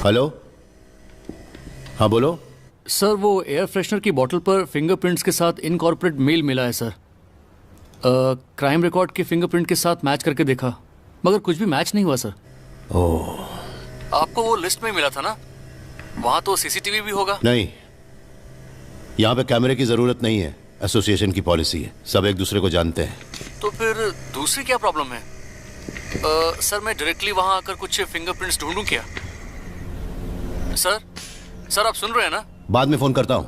Hello, हाँ बोलो। Sir वो एयर फ्रेशनर की बोतल पर फिंगरप्रिंट्स के साथ इनकॉर्पोरेट मेल मिला है सर। क्राइम रिकॉर्ड के फिंगरप्रिंट के साथ मैच करके देखा मगर कुछ भी मैच नहीं हुआ सर। ओह, आपको वो लिस्ट में मिला था ना, वहाँ तो सीसीटीवी भी होगा। नहीं, यहाँ पे कैमरे की जरूरत नहीं है, एसोसिएशन की पॉलिसी है, सब एक दूसरे को जानते हैं। तो फिर दूसरी क्या प्रॉब्लम है? सर मैं डायरेक्टली वहाँ आकर कुछ फिंगरप्रिंट्स ढूंढूं क्या? सर आप सुन रहे हैं ना? बाद में फोन करता हूँ।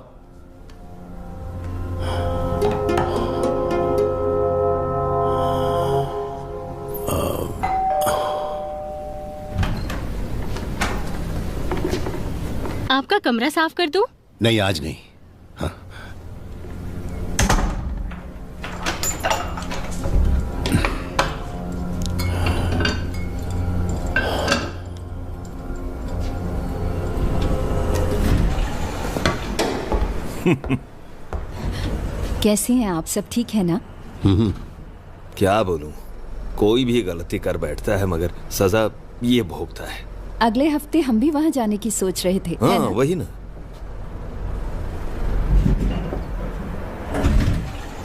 आपका कमरा साफ कर दूं? नहीं, आज नहीं। हाँ। कैसे हैं आप? सब ठीक है ना? क्या बोलूं, कोई भी गलती कर बैठता है मगर सजा ये भोगता है। अगले हफ्ते हम भी वहाँ जाने की सोच रहे थे। हाँ वही ना।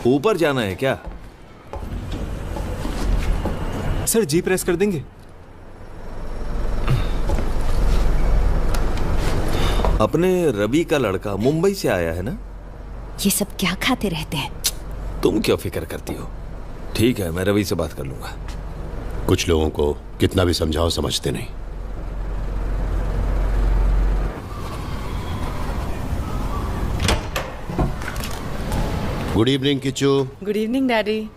ऊपर जाना है क्या? सर जी प्रेस कर देंगे? अपने रवि का लड़का मुंबई से आया है ना? ये सब क्या खाते रहते हैं? तुम क्यों फिक्र करती हो? ठीक है, मैं रवि से बात कर लूंगा। कुछ लोगों को कितना भी समझाओ समझते नहीं। Good evening Kichchu. Good evening daddy.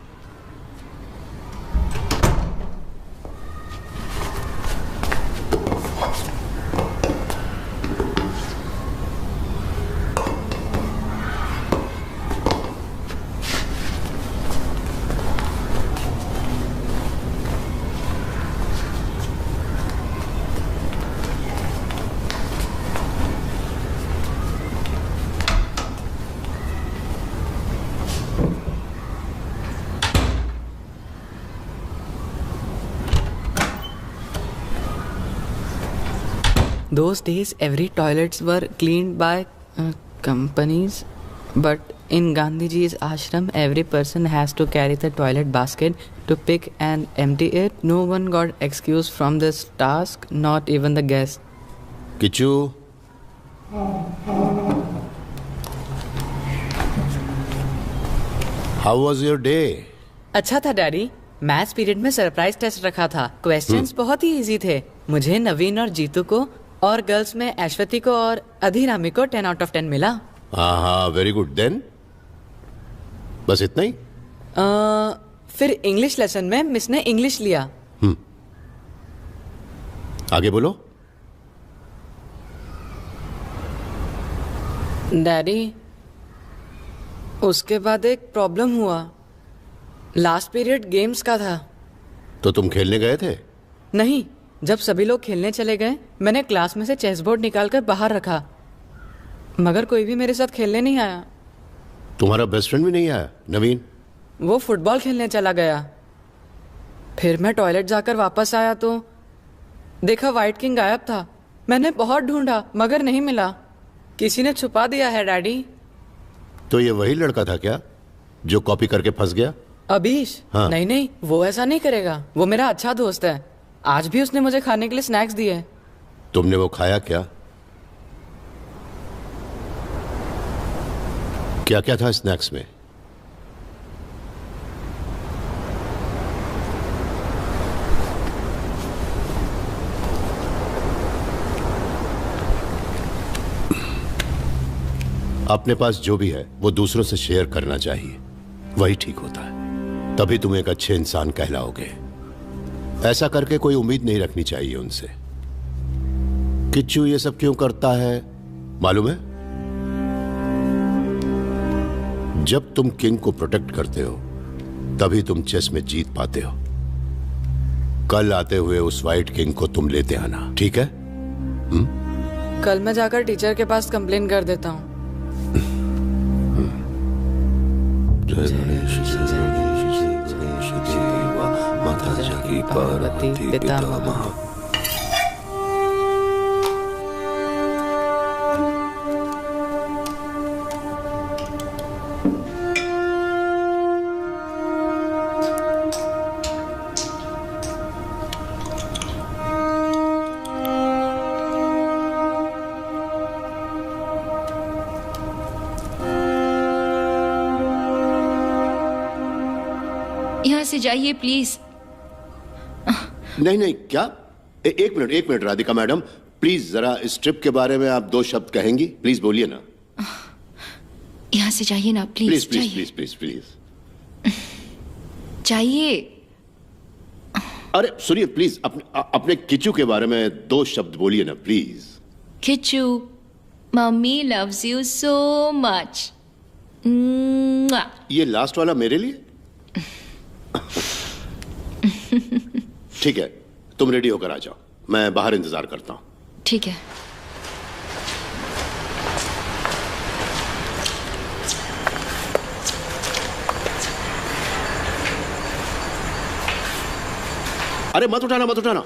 Those days, every toilets were cleaned by companies, but in Gandhiji's ashram, every person has to carry the toilet basket to pick and empty it. No one got excused from this task, not even the guest. Kichchu, how was your day? अच्छा था daddy. Maths period में surprise test रखा था। Questions बहुत ही easy थे। मुझे, नवीन और जीतू को, और गर्ल्स में ऐश्वती को और अधिरामी को 10 out of 10 मिला। हाँ, वेरी गुड। देन बस इतना ही? फिर इंग्लिश लेसन में मिस ने इंग्लिश लिया। आगे बोलो। डैडी, उसके बाद एक प्रॉब्लम हुआ। लास्ट पीरियड गेम्स का था। तो तुम खेलने गए थे? नहीं, जब सभी लोग खेलने चले गए, मैंने क्लास में से चेस बोर्ड निकालकर बाहर रखा, मगर कोई भी मेरे साथ खेलने नहीं आया। तुम्हारा बेस्ट फ्रेंड भी नहीं आया, नवीन? वो फुटबॉल खेलने चला गया। फिर मैं टॉयलेट जाकर वापस आया तो देखा व्हाइट किंग गायब था। मैंने बहुत ढूंढा मगर नहीं मिला। किसी ने छुपा दिया है डैडी। तो ये वही लड़का था क्या जो कॉपी करके फंस गया? अभीश? हाँ। नहीं, वो ऐसा नहीं करेगा। वो मेरा अच्छा दोस्त है। आज भी उसने मुझे खाने के लिए स्नैक्स दिए। तुमने वो खाया क्या? क्या क्या था स्नैक्स में? अपने पास जो भी है वो दूसरों से शेयर करना चाहिए, वही ठीक होता है। तभी तुम एक अच्छे इंसान कहलाओगे। ऐसा करके कोई उम्मीद नहीं रखनी चाहिए उनसे। किच्चू ये सब क्यों करता है मालूम है? जब तुम किंग को प्रोटेक्ट करते हो तभी तुम चेस में जीत पाते हो। कल आते हुए उस व्हाइट किंग को तुम लेते आना, ठीक है? कल मैं जाकर टीचर के पास कंप्लेन कर देता हूँ। पार्वती पितामह। यहाँ से जाइए प्लीज। नहीं नहीं, क्या? एक मिनट राधिका मैडम, प्लीज जरा इस ट्रिप के बारे में आप 2 शब्द कहेंगी? प्लीज बोलिए ना। यहाँ से जाइए ना please. Please please please please please जाइए। अरे सुनिए प्लीज, अपने किचू के बारे में 2 शब्द बोलिए ना please. Kishu, mummy loves you so much. ये लास्ट वाला मेरे लिए? ठीक है, तुम रेडी होकर आ जाओ, मैं बाहर इंतजार करता हूं। ठीक है। अरे मत उठाना,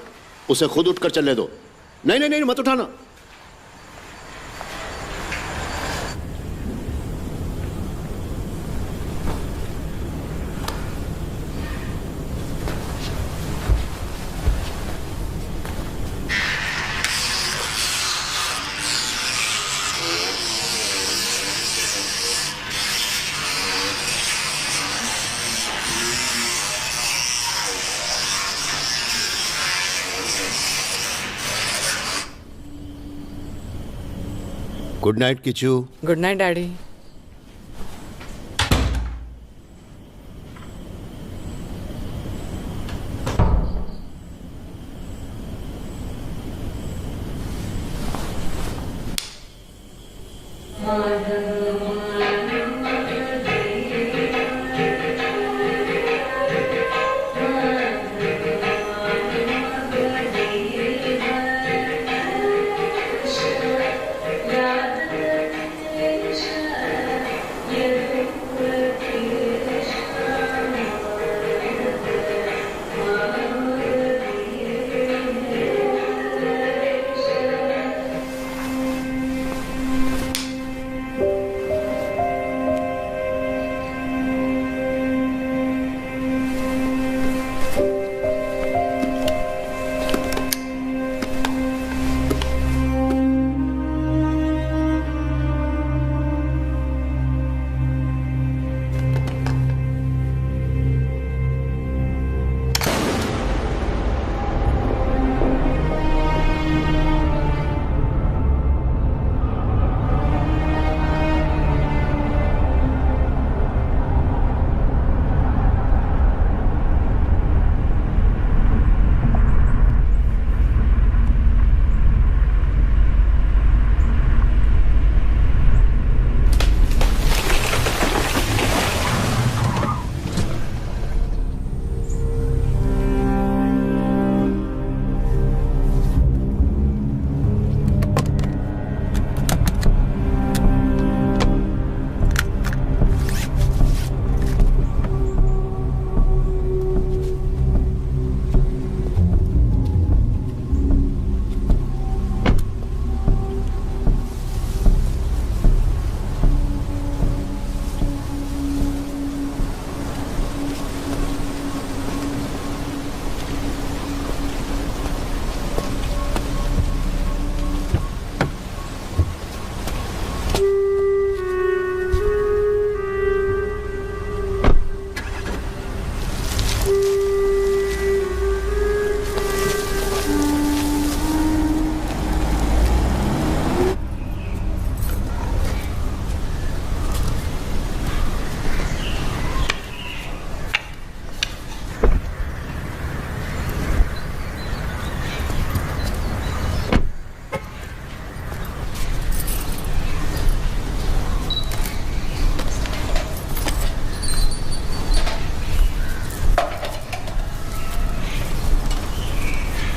उसे खुद उठकर चलने दो। नहीं नहीं नहीं, मत उठाना। Good night Kishu. Good night daddy.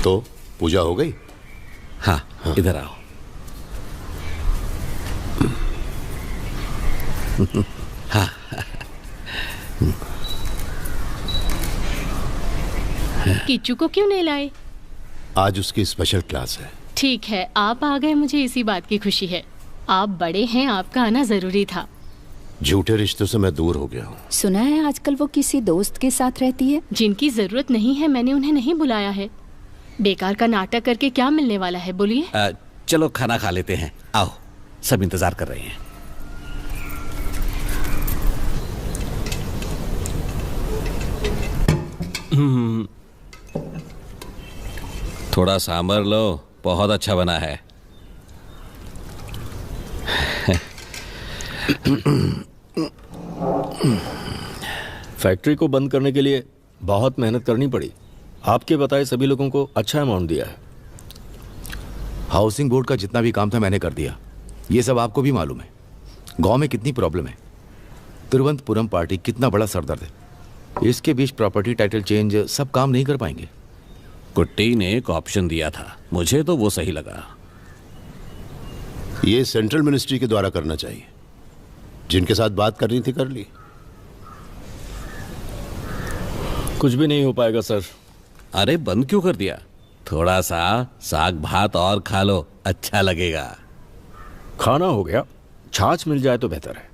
तो पूजा हो गई? हाँ, इधर आओ। हाँ। किच्चू को क्यों नहीं लाए? आज उसकी स्पेशल क्लास है। ठीक है, आप आ गए, मुझे इसी बात की खुशी है। आप बड़े हैं, आपका आना जरूरी था। झूठे रिश्तों से मैं दूर हो गया हूँ। सुना है आजकल वो किसी दोस्त के साथ रहती है। जिनकी जरूरत नहीं है मैंने उन्हें नहीं बुलाया है। बेकार का नाटक करके क्या मिलने वाला है, बोलिए। चलो खाना खा लेते हैं, आओ, सब इंतजार कर रहे हैं। थोड़ा सांभर लो, बहुत अच्छा बना है। फैक्ट्री को बंद करने के लिए बहुत मेहनत करनी पड़ी। आपके बताए सभी लोगों को अच्छा अमाउंट दिया है। हाउसिंग बोर्ड का जितना भी काम था मैंने कर दिया। ये सब आपको भी मालूम है। गांव में कितनी प्रॉब्लम है, तिरुवनंतपुरम पार्टी कितना बड़ा सरदर्द है। इसके बीच प्रॉपर्टी टाइटल चेंज सब काम नहीं कर पाएंगे। कुट्टी ने एक ऑप्शन दिया था, मुझे तो वो सही लगा। ये सेंट्रल मिनिस्ट्री के द्वारा करना चाहिए। जिनके साथ बात करनी थी कर ली। कुछ भी नहीं हो पाएगा सर। अरे बंद क्यों कर दिया? थोड़ा सा साग भात और खा लो, अच्छा लगेगा। खाना हो गया, छाछ मिल जाए तो बेहतर है।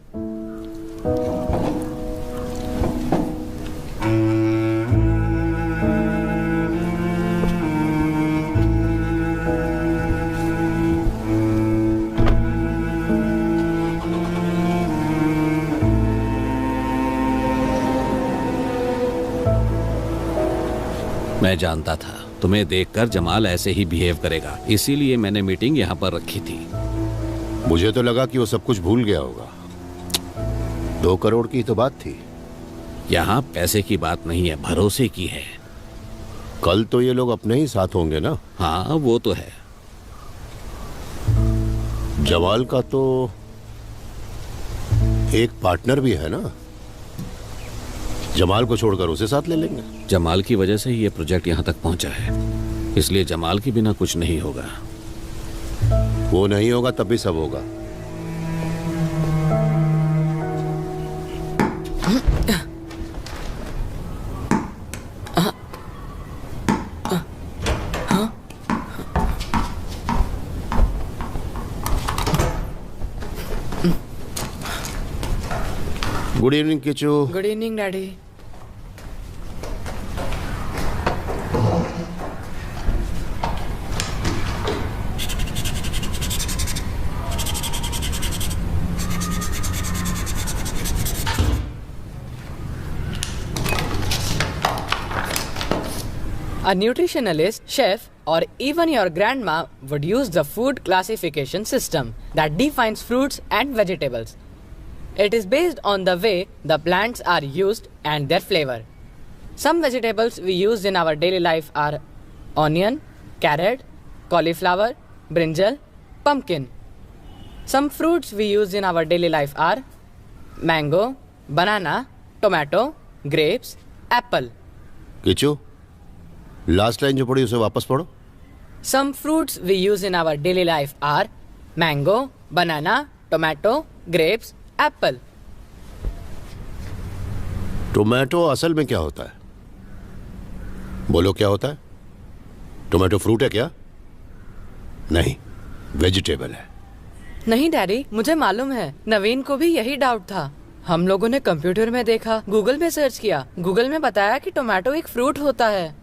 मैं जानता था तुम्हें देखकर जमाल ऐसे ही बिहेव करेगा, इसीलिए मैंने मीटिंग यहाँ पर रखी थी। मुझे तो लगा कि वो सब कुछ भूल गया होगा। 2 करोड़ की तो बात थी। यहाँ पैसे की बात नहीं है, भरोसे की है। कल तो ये लोग अपने ही साथ होंगे ना? हाँ वो तो है। जमाल का तो एक पार्टनर भी है ना? जमाल को छोड़कर उसे साथ ले लेंगे। जमाल की वजह से ही ये प्रोजेक्ट यहाँ तक पहुँचा है, इसलिए जमाल के बिना कुछ नहीं होगा। वो नहीं होगा तब भी सब होगा। Good evening Kishu. Good evening daddy. A nutritionalist, chef, or even your grandma would use the food classification system that defines fruits and vegetables. It is based on the way the plants are used and their flavor. Some vegetables we use in our daily life are onion, carrot, cauliflower, brinjal, pumpkin. Some fruits we use in our daily life are mango, banana, tomato, grapes, apple. Kishu, last line जो पढ़ी उसे वापस पढ़ो। Some fruits we use in our daily life are mango, banana, tomato, grapes, apple. Tomato असल में क्या होता है? बोलो क्या होता है? टोमेटो फ्रूट है क्या? नहीं, वेजिटेबल है। नहीं डैडी, मुझे मालूम है। नवीन को भी यही डाउट था। हम लोगों ने कंप्यूटर में देखा, गूगल में सर्च किया, गूगल में बताया कि टोमेटो एक फ्रूट होता है।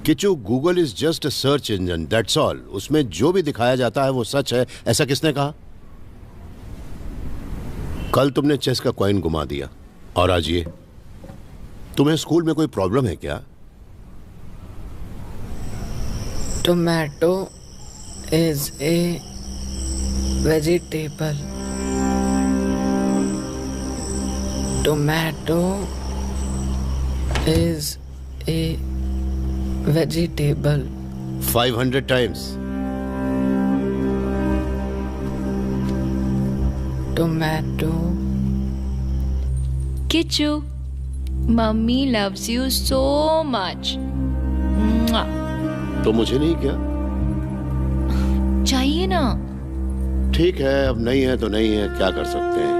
Kishu, Google is just a search engine, that's all. उसमें जो भी दिखाया जाता है वो सच है, ऐसा किसने कहा? कल तुमने चेस का कॉइन घुमा दिया और आज ये। तुम्हें स्कूल में कोई प्रॉब्लम है क्या? Tomato is a vegetable. Tomato is a vegetable. 500 times. Tomato. Kichu, Mummy loves you so much. Mwah. तो मुझे नहीं क्या? चाहिए ना? ठीक है, अब नहीं है तो नहीं है, क्या कर सकते हैं।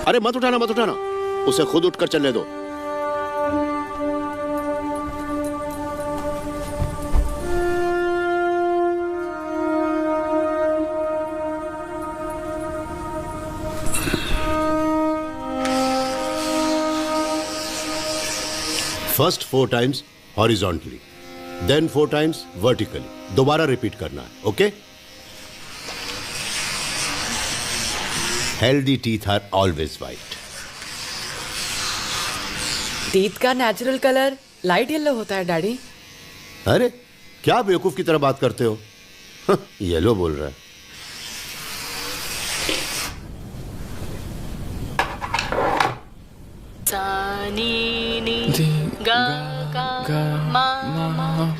अरे मत उठाना, मत उठाना, उसे खुद उठकर चलने दो। First 4 times horizontally, then 4 times vertically. दोबारा रिपीट करना है, okay? Healthy teeth are always white. टीथ का नेचुरल कलर लाइट येलो होता है डैडी। अरे क्या बेवकूफ की तरह बात करते हो? येलो बोल रहा है। सा नी नी गा गा मा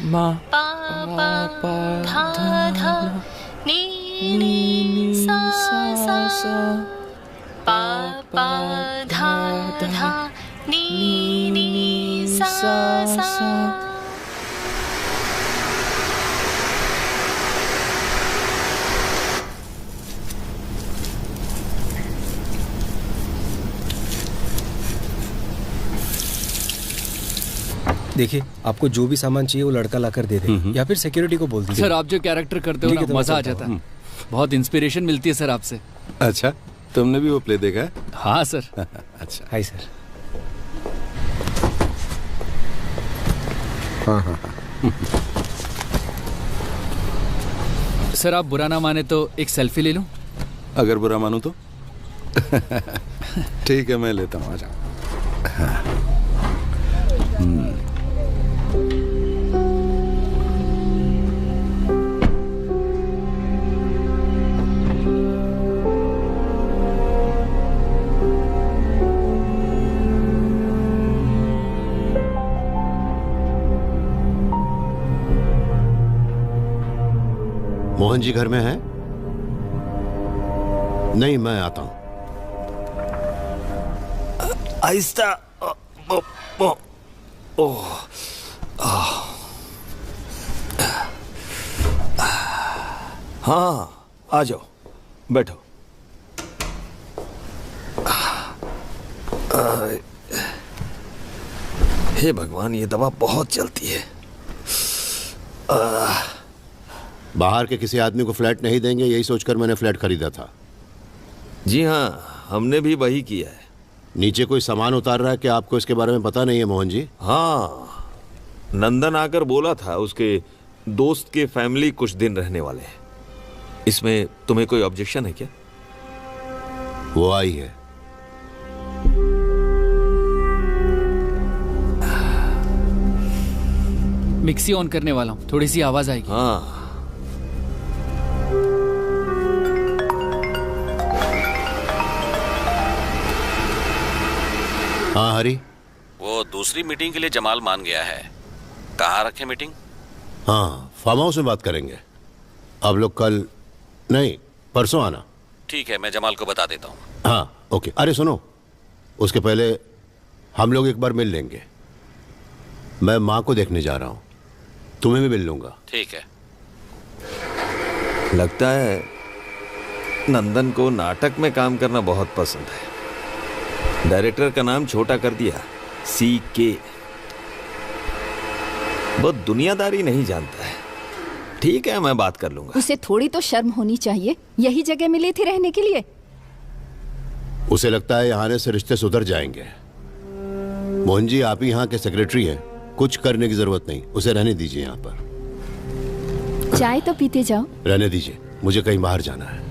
मा पा पा धा धा नी नी सा सा पा पा धा धा नी नी सा सा। देखिए, आपको जो भी सामान चाहिए वो लड़का लाकर दे दे, या फिर सिक्योरिटी को बोल दीजिए। सर आप जो कैरेक्टर करते हो ठीक है, ना, तो मैं मजा आ चलता जाता है। बहुत इंस्पिरेशन मिलती है सर आपसे। अच्छा, तुमने भी वो प्ले देखा है? हाँ सर। अच्छा। Hi sir. हाँ हाँ हाँ। सर आप बुरा ना माने तो एक सेल्फी ले लूं? अगर बुरा मानूं तो? ठीक है, मैं लेता हूँ, आ जाओ। हाँ। मोहन जी घर में है? नहीं, मैं आता हूं। आहिस्ता। हाँ, आ जाओ, बैठो। हे भगवान, ये दवा बहुत चलती है। बाहर के किसी आदमी को फ्लैट नहीं देंगे, यही सोचकर मैंने फ्लैट खरीदा था। जी हाँ, हमने भी वही किया है। नीचे कोई सामान उतार रहा है कि आपको इसके बारे में पता नहीं है मोहन जी? हाँ, नंदन आकर बोला था उसके दोस्त के फैमिली कुछ दिन रहने वाले हैं। इसमें तुम्हें कोई ऑब्जेक्शन है क्या? वो आई है। मिक्सी ऑन करने वाला हूँ, थोड़ी सी आवाज आएगी। हाँ। हाँ हरी, वो दूसरी मीटिंग के लिए जमाल मान गया है। कहाँ रखे मीटिंग? हाँ, फार्म हाउस में बात करेंगे। अब लोग कल नहीं, परसों आना। ठीक है, मैं जमाल को बता देता हूँ। हाँ ओके। अरे सुनो, उसके पहले हम लोग एक बार मिल लेंगे। मैं माँ को देखने जा रहा हूँ, तुम्हें भी मिल लूंगा। ठीक है। लगता है नंदन को नाटक में काम करना बहुत पसंद है। डायरेक्टर का नाम छोटा कर दिया, CK। वो दुनियादारी नहीं जानता है। ठीक है, मैं बात कर लूंगा। उसे थोड़ी तो शर्म होनी चाहिए, यही जगह मिली थी रहने के लिए। उसे लगता है यहाँ आने से रिश्ते सुधर जाएंगे। मोहन जी, आप ही यहाँ के सेक्रेटरी हैं, कुछ करने की जरूरत नहीं। उसे रहने दीजिए यहाँ पर। चाय तो पीते जाओ। रहने दीजिए, मुझे कहीं बाहर जाना है।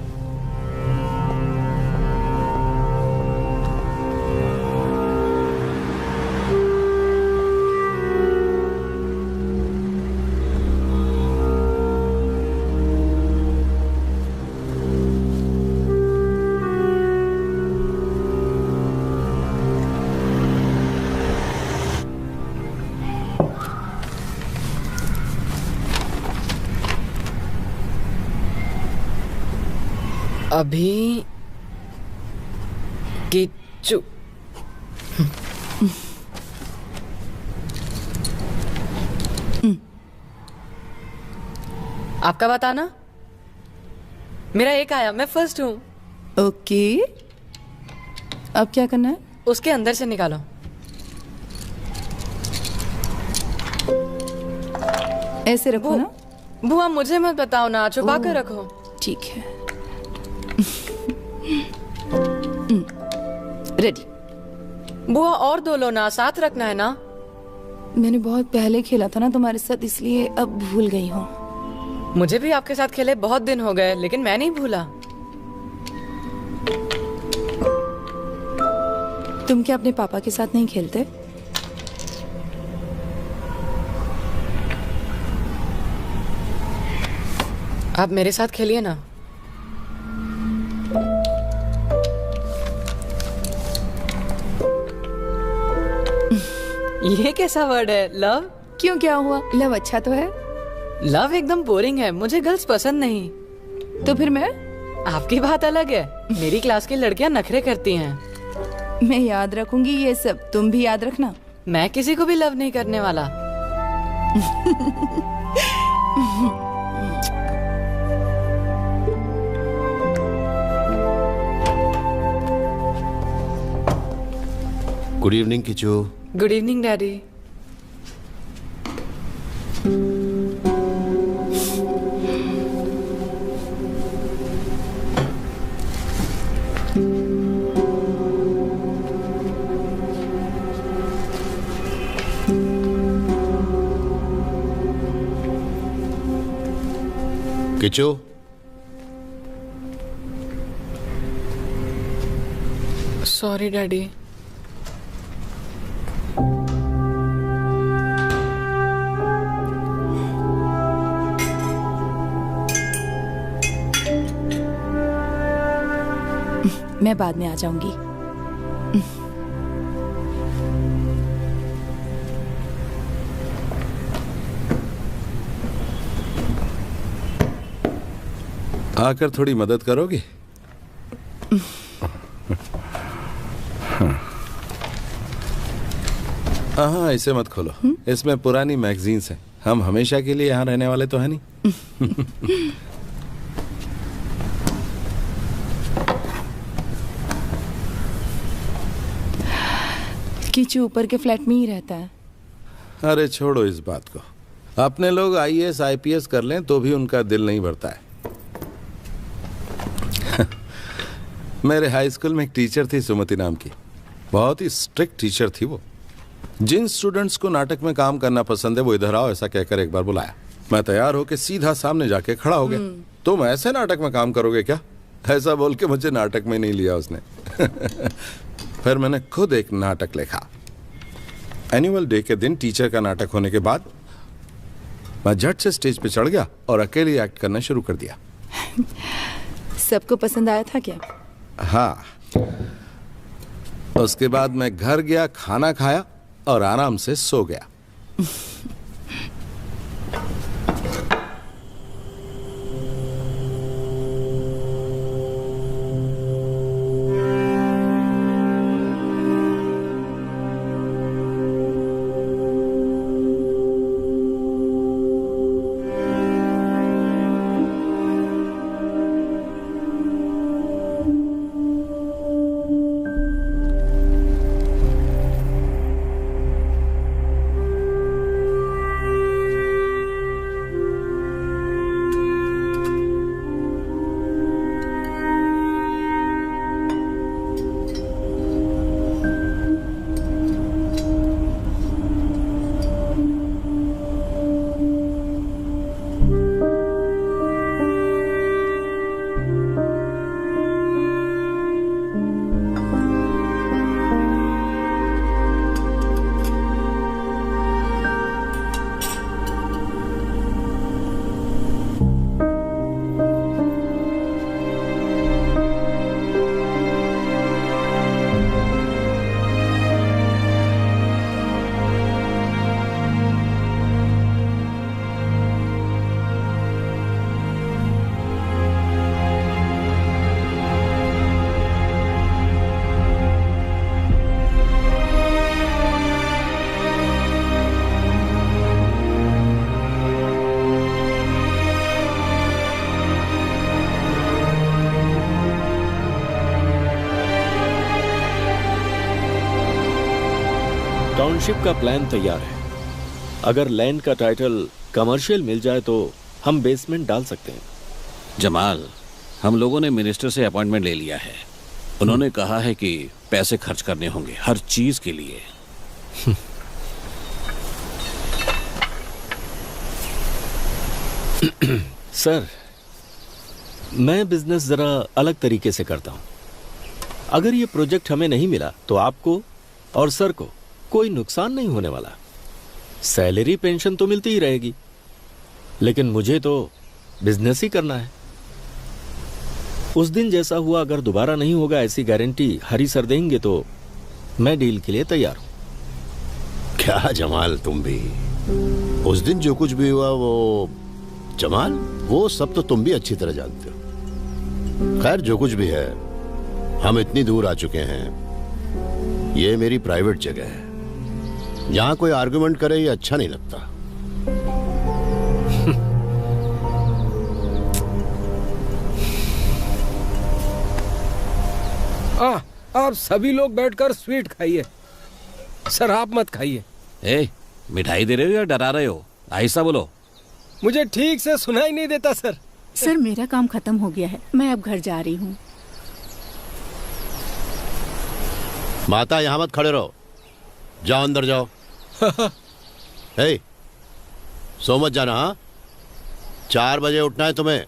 अभी किच्चू। आपका बताना। मेरा एक आया, मैं फर्स्ट हूँ। ओके, अब क्या करना है? उसके अंदर से निकालो। ऐसे रखो ना। बुआ मुझे मत बताओ ना, छुपा कर रखो। ठीक है। रेडी। बुआ और दो लो ना, साथ रखना है ना। मैंने बहुत पहले खेला था ना तुम्हारे साथ, इसलिए अब भूल गई हूँ। मुझे भी आपके साथ खेले बहुत दिन हो गए, लेकिन मैं नहीं भूला। तुम क्या अपने पापा के साथ नहीं खेलते? आप मेरे साथ खेलिए ना। ये कैसा वर्ड है, लव? क्यों, क्या हुआ? लव अच्छा तो है। लव एकदम बोरिंग है, मुझे गर्ल्स पसंद नहीं। तो फिर मैं? आपकी बात अलग है, मेरी क्लास की लड़कियां नखरे करती हैं। मैं याद रखूंगी ये सब, तुम भी याद रखना। मैं किसी को भी लव नहीं करने वाला। Good evening Kishu. Good evening daddy. Kishu, sorry daddy. मैं बाद में आ जाऊंगी। आकर थोड़ी मदद करोगी? हाँ, इसे मत खोलो। इसमें पुरानी मैगजीन्स हैं। हम हमेशा के लिए यहाँ रहने वाले तो है नहीं। किचू ऊपर के फ्लैट में ही रहता है। अरे छोड़ो इस बात को। अपने लोग आईएएस आईपीएस कर लें तो भी उनका दिल नहीं भरता है। मेरे हाई स्कूल में एक टीचर थी सुमति नाम की। बहुत ही स्ट्रिक्ट टीचर थी वो। जिन स्टूडेंट्स को नाटक में काम करना पसंद है वो इधर आओ ऐसा कहकर एक बार बुलाया। मैं तैयार होकर सीधा सामने जाके खड़ा हो गया। तुम ऐसे नाटक में काम करोगे क्या? ऐसा बोल के मुझे नाटक में नहीं लिया उसने। फिर मैंने खुद एक नाटक लिखा। एनुअल डे के दिन टीचर का नाटक होने के बाद मैं झट से स्टेज पे चढ़ गया और अकेले एक्ट करना शुरू कर दिया। सबको पसंद आया था क्या? हाँ। उसके बाद मैं घर गया, खाना खाया और आराम से सो गया। टाउनशिप का प्लान तैयार है। अगर लैंड का टाइटल कमर्शियल मिल जाए तो हम बेसमेंट डाल सकते हैं। जमाल, हम लोगों ने मिनिस्टर से अपॉइंटमेंट ले लिया है। उन्होंने कहा है कि पैसे खर्च करने होंगे हर चीज के लिए। सर, मैं बिजनेस जरा अलग तरीके से करता हूं। अगर ये प्रोजेक्ट हमें नहीं मिला तो आपको और सर को कोई नुकसान नहीं होने वाला। सैलरी पेंशन तो मिलती ही रहेगी, लेकिन मुझे तो बिजनेस ही करना है। उस दिन जैसा हुआ अगर दोबारा नहीं होगा ऐसी गारंटी हरी सर देंगे तो मैं डील के लिए तैयार हूं। क्या जमाल, तुम भी उस दिन जो कुछ भी हुआ वो जमाल, वो सब तो तुम भी अच्छी तरह जानते हो। खैर जो कुछ भी है, हम इतनी दूर आ चुके हैं। ये मेरी प्राइवेट जगह है, यहां कोई आर्गुमेंट करे ये अच्छा नहीं लगता। आप सभी लोग बैठकर स्वीट खाइए, शराब मत खाइए। ए, मिठाई दे रहे हो या डरा रहे हो? आहिस्ता बोलो। मुझे ठीक से सुनाई नहीं देता सर। सर मेरा काम खत्म हो गया है, मैं अब घर जा रही हूँ। माता यहां मत खड़े रहो, जाओ अंदर जाओ। हे, सो मत जाना। हाँ, 4 बजे उठना है तुम्हें।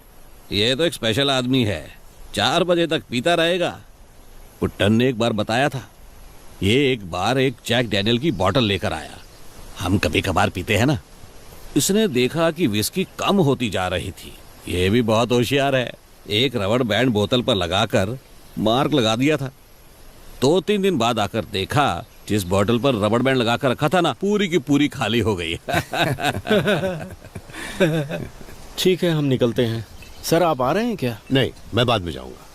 ये तो एक स्पेशल आदमी है, 4 बजे तक पीता रहेगा। पुट्टन ने एक बार बताया था, ये एक बार एक जैक डैनियल की बोतल लेकर आया। हम कभी कभार पीते हैं ना। इसने देखा कि विस्की कम होती जा रही थी। ये भी बहुत होशियार है, एक रबड़ बैंड बोतल पर लगाकर मार्क लगा दिया था। 2-3 दिन बाद आकर देखा, जिस बोतल पर रबड़ बैंड लगाकर रखा था ना, पूरी की पूरी खाली हो गई। ठीक है, हम निकलते हैं। सर आप आ रहे हैं क्या? नहीं, मैं बाद में जाऊंगा।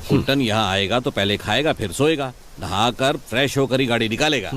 कुल्टन यहाँ आएगा तो पहले खाएगा, फिर सोएगा, नहाकर फ्रेश होकर ही गाड़ी निकालेगा।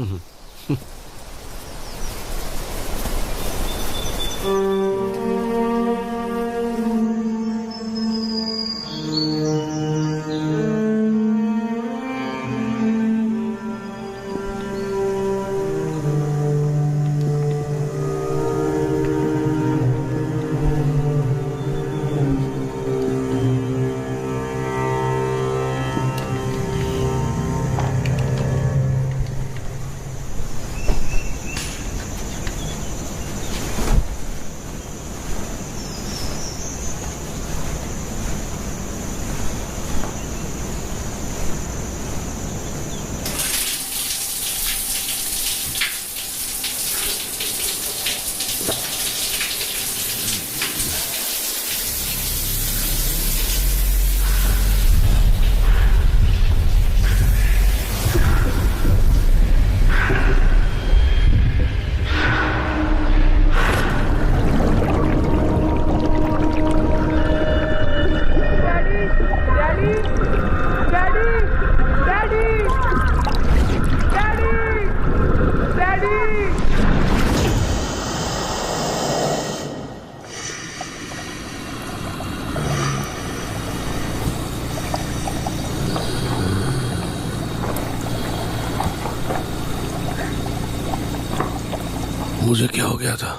मुझे क्या हो गया था?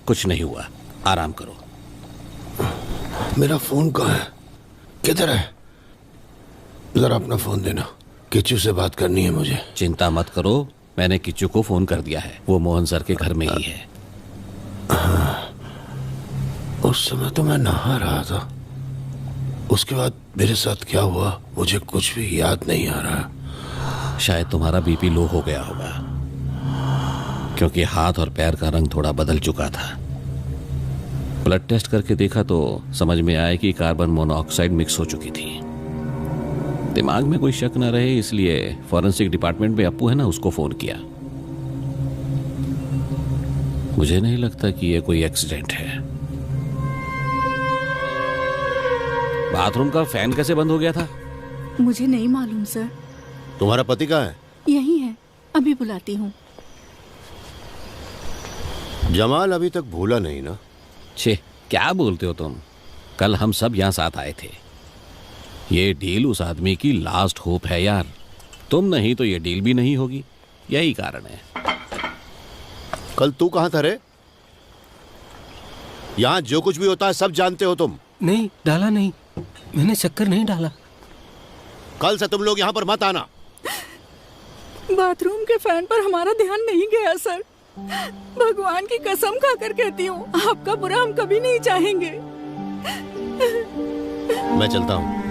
कुछ नहीं हुआ, आराम करो। मेरा फोन कहाँ है? किधर है? जरा अपना फोन देना, किच्चू से बात करनी है मुझे। चिंता मत करो, मैंने किच्चू को फोन कर दिया है, वो मोहन सर के घर में ही है। उस समय तो मैं नहा रहा था, उसके बाद मेरे साथ क्या हुआ मुझे कुछ भी याद नहीं आ रहा। शायद तुम्हारा बीपी लो हो गया होगा, क्योंकि हाथ और पैर का रंग थोड़ा बदल चुका था। ब्लड टेस्ट करके देखा तो समझ में आया कि कार्बन मोनोऑक्साइड मिक्स हो चुकी थी। दिमाग में कोई शक न रहे इसलिए फॉरेंसिक डिपार्टमेंट में अप्पू है ना, उसको फोन किया। मुझे नहीं लगता कि यह कोई एक्सीडेंट है। बाथरूम का फैन कैसे बंद हो गया था? मुझे नहीं मालूम सर। तुम्हारा पति कहाँ है? यही है, अभी बुलाती हूँ। जमाल अभी तक भूला नहीं ना? छे, क्या बोलते हो तुम? कल हम सब यहाँ साथ आए थे। ये डील उस आदमी की लास्ट होप है यार। तुम नहीं तो ये डील भी नहीं होगी, यही कारण है। कल तू कहाँ था रे? यहाँ जो कुछ भी होता है सब जानते हो तुम। नहीं, डाला नहीं, मैंने शक्कर नहीं डाला। कल से तुम लोग यहाँ पर मत आना। बाथरूम के फैन पर हमारा ध्यान नहीं गया सर। भगवान की कसम खाकर कहती हूँ, आपका बुरा हम कभी नहीं चाहेंगे। मैं चलता हूँ।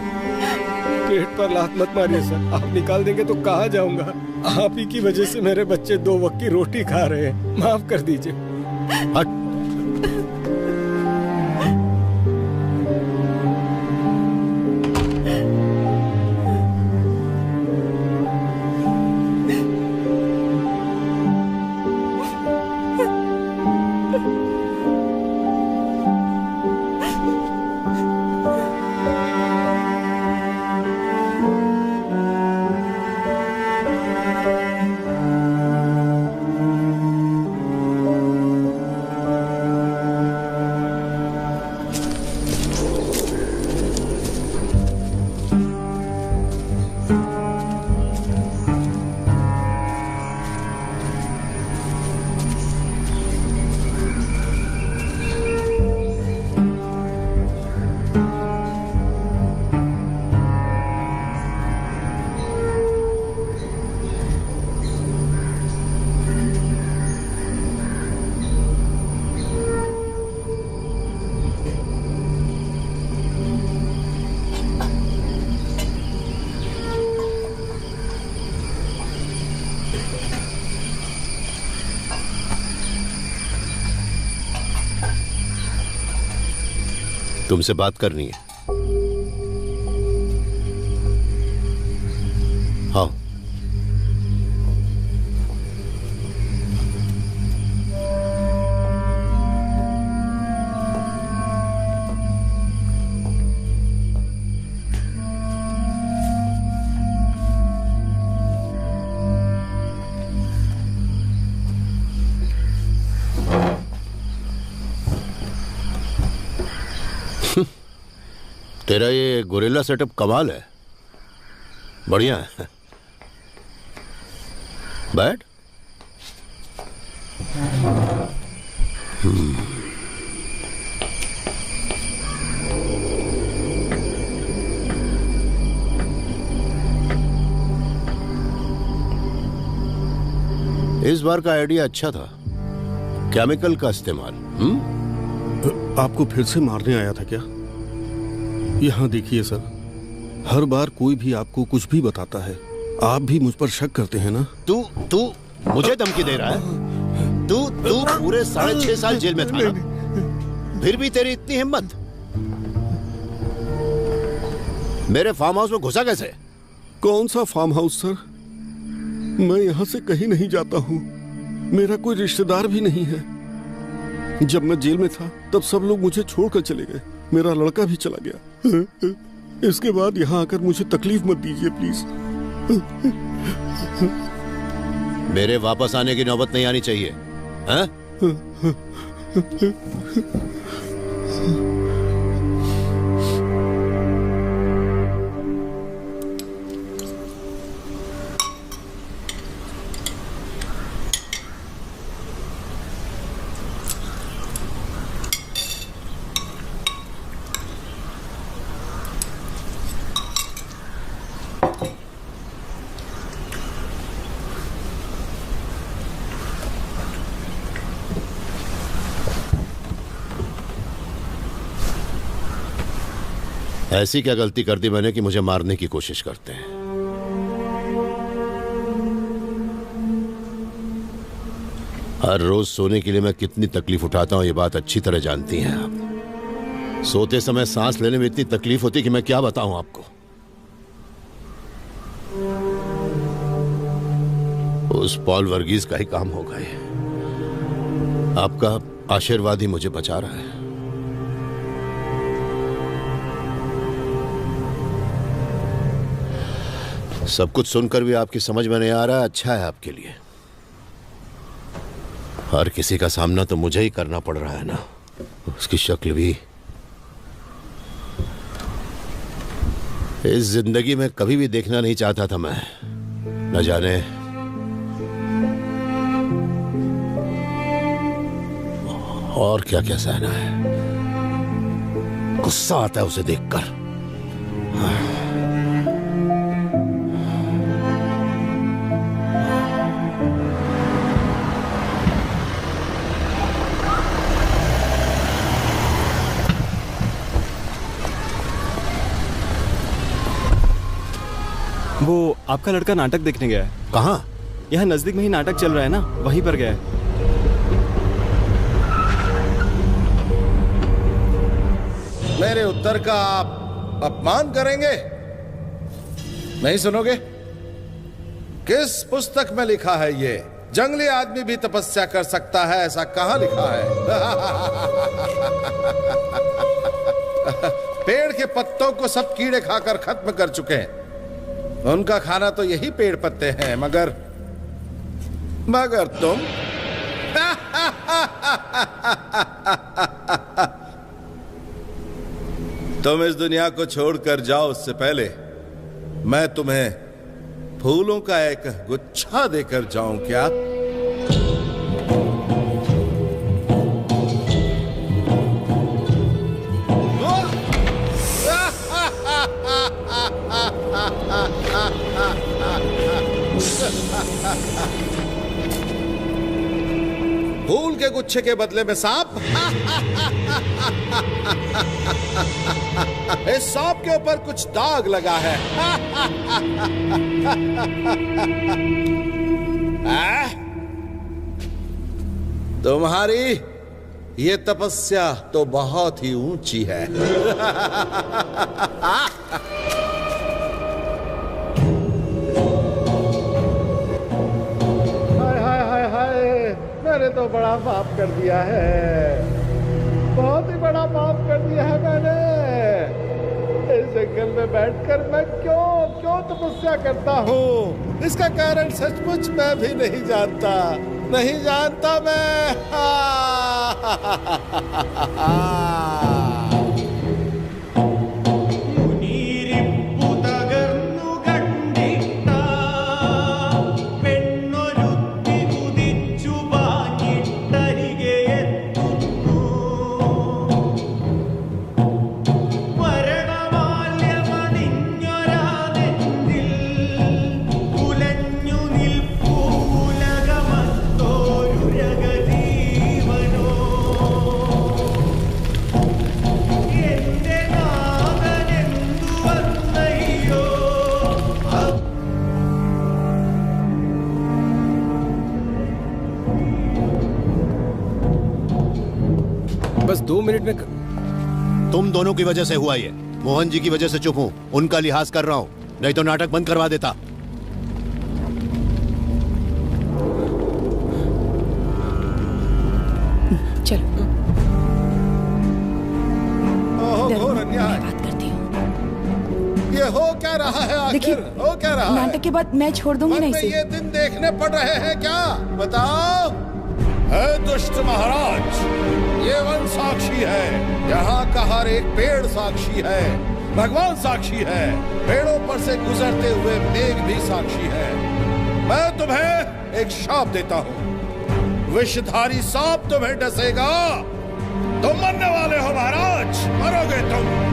पेट पर लात मत मारिए सर, आप निकाल देंगे तो कहाँ जाऊंगा? आप ही की वजह से मेरे बच्चे 2 वक्त की रोटी खा रहे हैं, माफ कर दीजिए। हट। तुमसे बात करनी है। हाँ। तेरा ये गोरिल्ला सेटअप कमाल है, बढ़िया है। बैठ। इस बार का आइडिया अच्छा था, केमिकल का इस्तेमाल। आपको फिर से मारने आया था क्या? यहाँ देखिए सर, हर बार कोई भी आपको कुछ भी बताता है, आप भी मुझ पर शक करते हैं ना? तू मुझे धमकी दे रहा है? तू पूरे 6.5 साल जेल में था ना? फिर भी तेरी इतनी हिम्मत? मेरे फार्म हाउस में घुसा कैसे? कौन सा फार्म हाउस सर? मैं यहाँ से कहीं नहीं जाता हूँ, मेरा कोई रिश्तेदार भी नहीं है। जब मैं जेल में था तब सब लोग मुझे छोड़कर चले गए, मेरा लड़का भी चला गया। इसके बाद यहाँ आकर मुझे तकलीफ मत दीजिए प्लीज। मेरे वापस आने की नौबत नहीं आनी चाहिए, हैं? ऐसी क्या गलती कर दी मैंने कि मुझे मारने की कोशिश करते हैं? हर रोज सोने के लिए मैं कितनी तकलीफ उठाता हूं, ये बात अच्छी तरह जानती हैं आप। सोते समय सांस लेने में इतनी तकलीफ होती कि मैं क्या बताऊं आपको। उस पॉल वर्गीज का ही काम होगा ये। आपका आशीर्वाद ही मुझे बचा रहा है। सब कुछ सुनकर भी आपकी समझ में नहीं आ रहा, अच्छा है आपके लिए। हर किसी का सामना तो मुझे ही करना पड़ रहा है ना। उसकी शक्ल भी इस जिंदगी में कभी भी देखना नहीं चाहता था मैं। न जाने और क्या क्या सहना है। गुस्सा आता है उसे देखकर। वो आपका लड़का नाटक देखने गया है। कहाँ? यहाँ नजदीक में ही नाटक चल रहा है ना, वहीं पर गया है। मेरे उत्तर का आप अपमान करेंगे? नहीं सुनोगे? किस पुस्तक में लिखा है ये? जंगली आदमी भी तपस्या कर सकता है, ऐसा कहां लिखा है? पेड़ के पत्तों को सब कीड़े खाकर खत्म कर चुके हैं। उनका खाना तो यही पेड़ पत्ते हैं, मगर तुम तुम इस दुनिया को छोड़कर जाओ उससे पहले मैं तुम्हें फूलों का एक गुच्छा देकर जाऊं क्या? फूल के गुच्छे के बदले में सांप? इस सांप के ऊपर कुछ दाग लगा है। तुम्हारी ये तपस्या तो बहुत ही ऊंची है। हाय हाय हाय हाय, मैंने तो बड़ा पाप कर दिया है, बहुत ही बड़ा पाप कर दिया है मैंने। इस जंगल में बैठकर मैं क्यों तपस्या करता हूँ, इसका कारण सचमुच मैं भी नहीं जानता, नहीं जानता मैं। बस 2 मिनट में तुम दोनों की वजह से हुआ ये। मोहन जी की वजह से चुप हूं, उनका लिहाज कर रहा हूं, नहीं तो नाटक बंद करवा देता। चलो घोर अन्याय। बात करती हूँ। ये हो क्या रहा है आखिर, हो क्या रहा है? नाटक के बाद मैं छोड़ दूंगी ना मन में इसे। ये दिन देखने पड़ रहे हैं क्या, बताओ? है दुष्ट महाराज, ये वन साक्षी है, यहाँ का हर एक पेड़ साक्षी है, भगवान साक्षी है, पेड़ों पर से गुजरते हुए मेघ भी साक्षी है। मैं तुम्हें एक शाप देता हूँ, विषधारी सांप तुम्हें डसेगा, तुम मरने वाले हो महाराज, मरोगे तुम।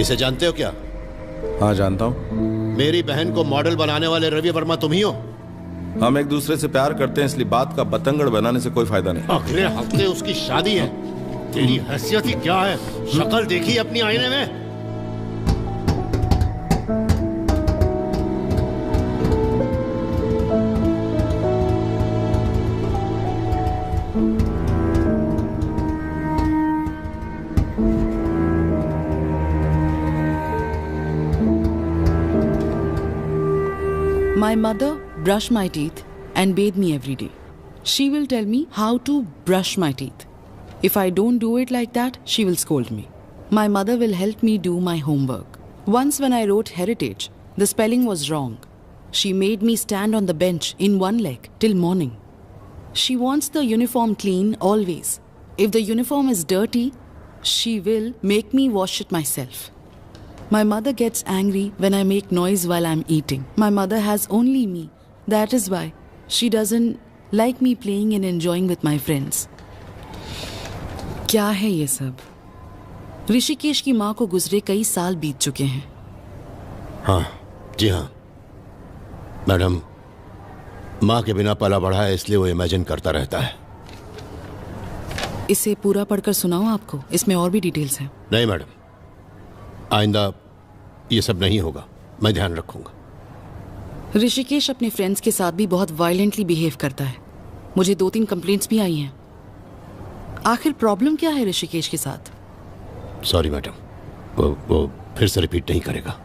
इसे जानते हो क्या? हाँ जानता हूँ। मेरी बहन को मॉडल बनाने वाले रवि वर्मा तुम ही हो? हम एक दूसरे से प्यार करते हैं, इसलिए बात का बतंगड़ बनाने से कोई फायदा नहीं। अगले हफ्ते उसकी शादी है, तेरी हैसियत ही क्या है? शक्ल देखी अपनी आईने में? My mother brushed my teeth and bathed me every day. She will tell me how to brush my teeth. If I don't do it like that, she will scold me. My mother will help me do my homework. Once when I wrote heritage, the spelling was wrong. She made me stand on the bench in one leg till morning. She wants the uniform clean always. If the uniform is dirty, she will make me wash it myself. My mother gets angry when I make noise while I'm eating. My mother has only me. That is why she doesn't like me playing and enjoying with my friends. क्या है ये सब? ऋषिकेश की माँ को गुजरे कई साल बीत चुके हैं. हाँ, जी हाँ मैडम, माँ के बिना पला बढ़ा है इसलिए वो इमेजिन करता रहता है. इसे पूरा पढ़कर सुनाऊं आपको? इसमें और भी डिटेल्स हैं. नहीं मैडम, आइंदा ये सब नहीं होगा, मैं ध्यान रखूंगा. ऋषिकेश अपने फ्रेंड्स के साथ भी बहुत वायलेंटली बिहेव करता है. मुझे 2-3 कंप्लेंट्स भी आई हैं. आखिर प्रॉब्लम क्या है ऋषिकेश के साथ? सॉरी मैडम, वो फिर से रिपीट नहीं करेगा.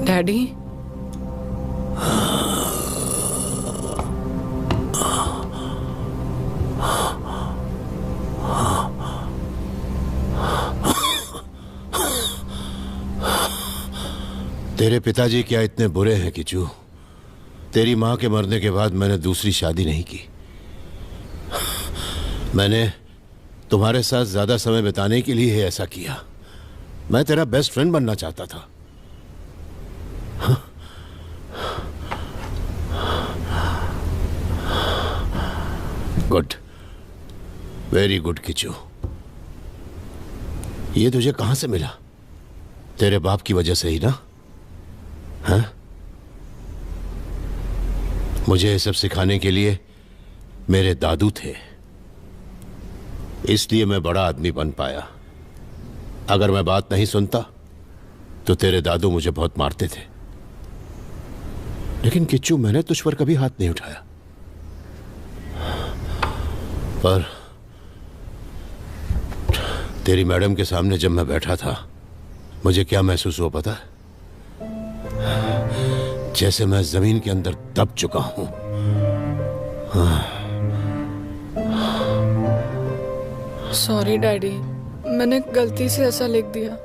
डैडी, तेरे पिताजी क्या इतने बुरे हैं किचू? तेरी माँ के मरने के बाद मैंने दूसरी शादी नहीं की. मैंने तुम्हारे साथ ज्यादा समय बिताने के लिए ऐसा किया. मैं तेरा बेस्ट फ्रेंड बनना चाहता था. Good, very good Kishu. ये तुझे कहां से मिला? तेरे बाप की वजह से ही ना? हाँ? मुझे ये सब सिखाने के लिए मेरे दादू थे, इसलिए मैं बड़ा आदमी बन पाया. अगर मैं बात नहीं सुनता तो तेरे दादू मुझे बहुत मारते थे. लेकिन किच्चू, मैंने तुझ पर कभी हाथ नहीं उठाया. पर तेरी मैडम के सामने जब मैं बैठा था, मुझे क्या महसूस हुआ पता है? जैसे मैं जमीन के अंदर दब चुका हूं. सॉरी डैडी, मैंने गलती से ऐसा लिख दिया.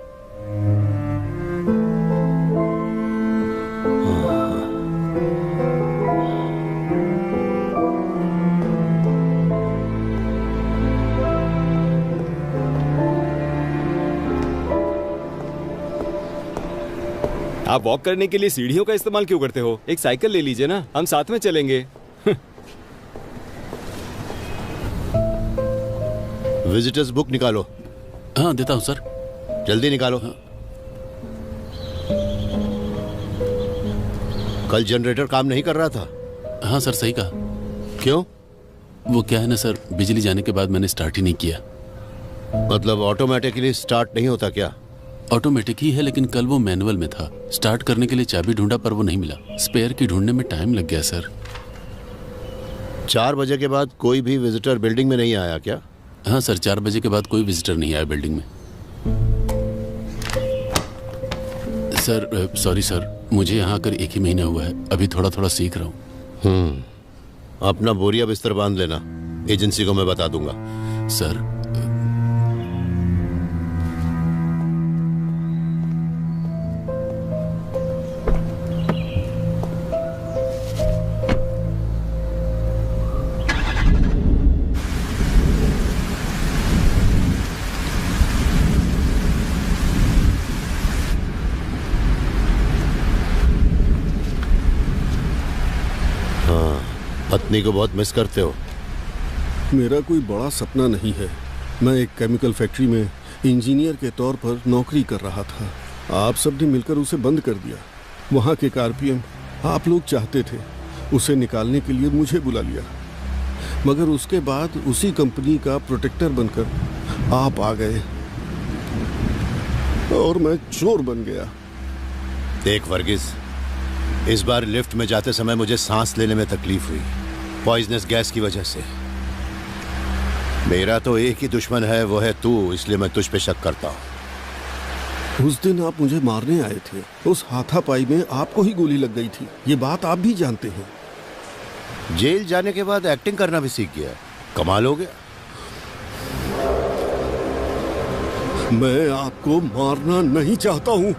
आप वॉक करने के लिए सीढ़ियों का इस्तेमाल क्यों करते हो? एक साइकिल ले लीजिए ना, हम साथ में चलेंगे. विजिटर्स बुक निकालो. हाँ देता हूँ सर. जल्दी निकालो. हाँ. कल जनरेटर काम नहीं कर रहा था? हाँ सर, सही कहा. क्यों? वो क्या है ना सर, बिजली जाने के बाद मैंने स्टार्ट ही नहीं किया. मतलब ऑटोमेटिकली स्टार्ट नहीं होता क्या? ऑटोमेटिक ही है, लेकिन कल वो मैनुअल में था. स्टार्ट करने के लिए चाबी ढूंढा पर वो नहीं मिला. स्पेयर की ढूंढने में टाइम लग गया सर. 4 बजे के बाद कोई भी विजिटर बिल्डिंग में नहीं आया क्या? हाँ सर, 4 बजे के बाद कोई विजिटर नहीं आया बिल्डिंग में. सर सॉरी सर, मुझे यहाँ आकर 1 ही महीना हुआ है. अभी थोड़ा थोड़ा सीख रहा हूँ. अपना बोरिया बिस्तर बांध लेना, एजेंसी को मैं बता दूंगा. सर पत्नी को बहुत मिस करते हो। मेरा कोई बड़ा सपना नहीं है। मैं एक केमिकल फैक्ट्री में इंजीनियर के तौर पर नौकरी कर रहा था। आप सबने मिलकर उसे बंद कर दिया। वहाँ के आरपीएम आप लोग चाहते थे, उसे निकालने के लिए मुझे बुला लिया, मगर उसके बाद उसी कंपनी का प्रोटेक्टर बनकर आप आ गए और मैं चोर बन गया। देख वर्गीस, इस बार लिफ्ट में जाते समय मुझे सांस लेने में तकलीफ हुई, पॉइजनस गैस की वजह से। मेरा तो एक ही दुश्मन है, वो है तू, इसलिए मैं तुझ पे शक करता हूँ। उस दिन आप मुझे मारने आए थे। उस हाथापाई में आपको ही गोली लग गई थी, ये बात आप भी जानते हैं। जेल जाने के बाद एक्टिंग करना भी सीख गया, कमाल हो गया। मैं आपको मारना नहीं चाहता हूँ।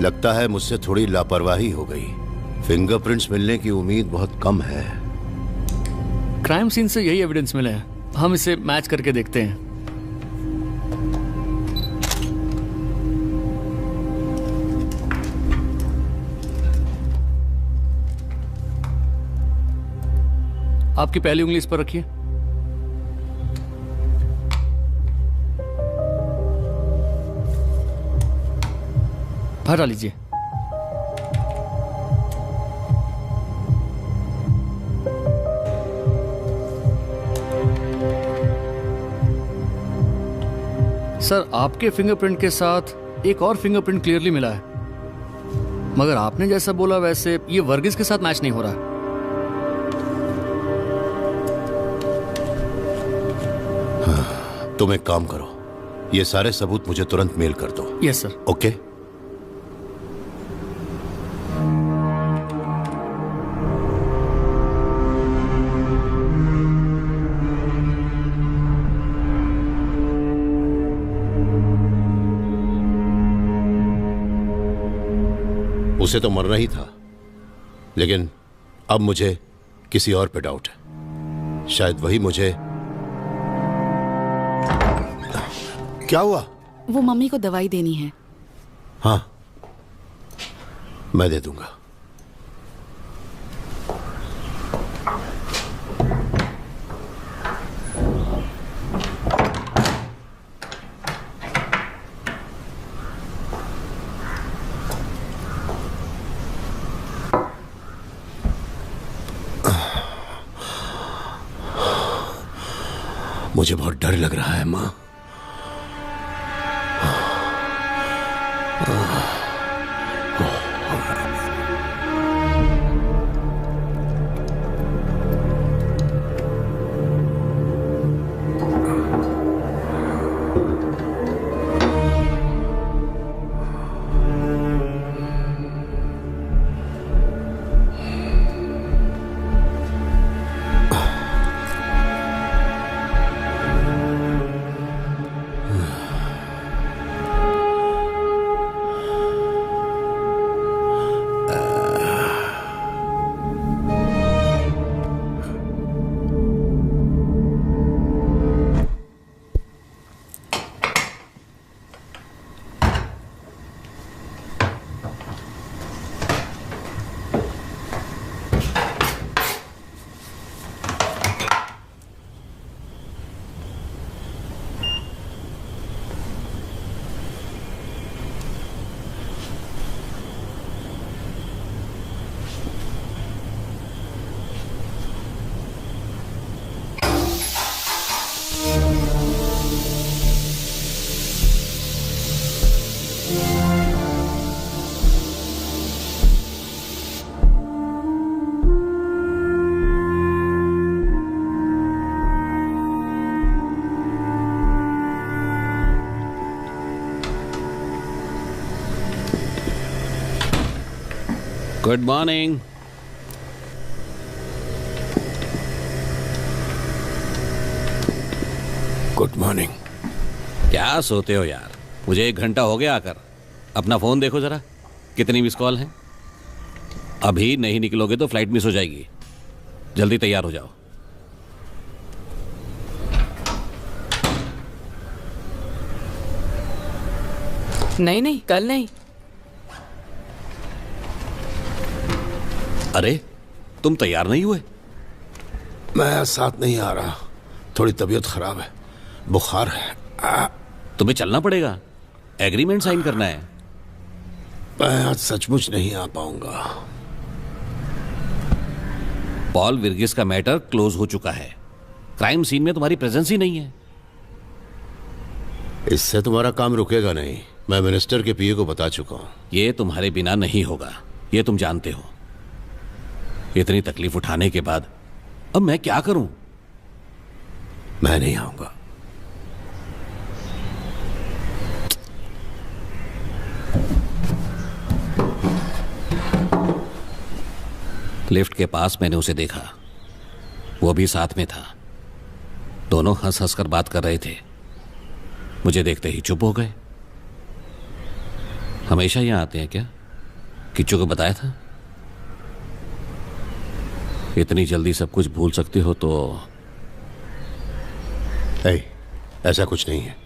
लगता है मुझसे थोड़ी लापरवाही हो गई। फिंगरप्रिंट्स मिलने की उम्मीद बहुत कम है। क्राइम सीन से यही एविडेंस मिला है, हम इसे मैच करके देखते हैं। आपकी पहली उंगली इस पर रखिए। हटा लीजिए। सर, आपके फिंगरप्रिंट के साथ एक और फिंगरप्रिंट क्लियरली मिला है, मगर आपने जैसा बोला वैसे ये वर्गीस के साथ मैच नहीं हो रहा। तुम एक काम करो, ये सारे सबूत मुझे तुरंत मेल कर दो। Yes sir. ओके। उसे तो मरना ही था, लेकिन अब मुझे किसी और पे डाउट है। शायद वही मुझे। क्या हुआ? वो मम्मी को दवाई देनी है। हाँ, मैं दे दूंगा। मुझे बहुत डर लग रहा है माँ। Good morning. Good morning. क्या सोते हो यार? मुझे 1 घंटा हो गया आकर। अपना फोन देखो जरा, कितनी मिस कॉल हैं। अभी नहीं निकलोगे तो फ्लाइट मिस हो जाएगी। जल्दी तैयार हो जाओ। नहीं नहीं, कल नहीं। अरे तुम तैयार नहीं हुए? मैं साथ नहीं आ रहा, थोड़ी तबीयत खराब है, बुखार है। तुम्हें चलना पड़ेगा, एग्रीमेंट साइन करना है। मैं आज सचमुच नहीं आ पाऊंगा। पॉल विर्गिस का मैटर क्लोज हो चुका है। क्राइम सीन में तुम्हारी प्रेजेंस ही नहीं है। इससे तुम्हारा काम रुकेगा नहीं। मैं मिनिस्टर के पीए को बता चुका हूं। ये तुम्हारे बिना नहीं होगा, ये तुम जानते हो। इतनी तकलीफ उठाने के बाद अब मैं क्या करूं? मैं नहीं आऊंगा। लिफ्ट के पास मैंने उसे देखा, वो भी साथ में था। दोनों हंस हंस कर बात कर रहे थे। मुझे देखते ही चुप हो गए। हमेशा यहां आते हैं क्या? किच्चू को बताया था? इतनी जल्दी सब कुछ भूल सकते हो तो? ऐसा कुछ नहीं है।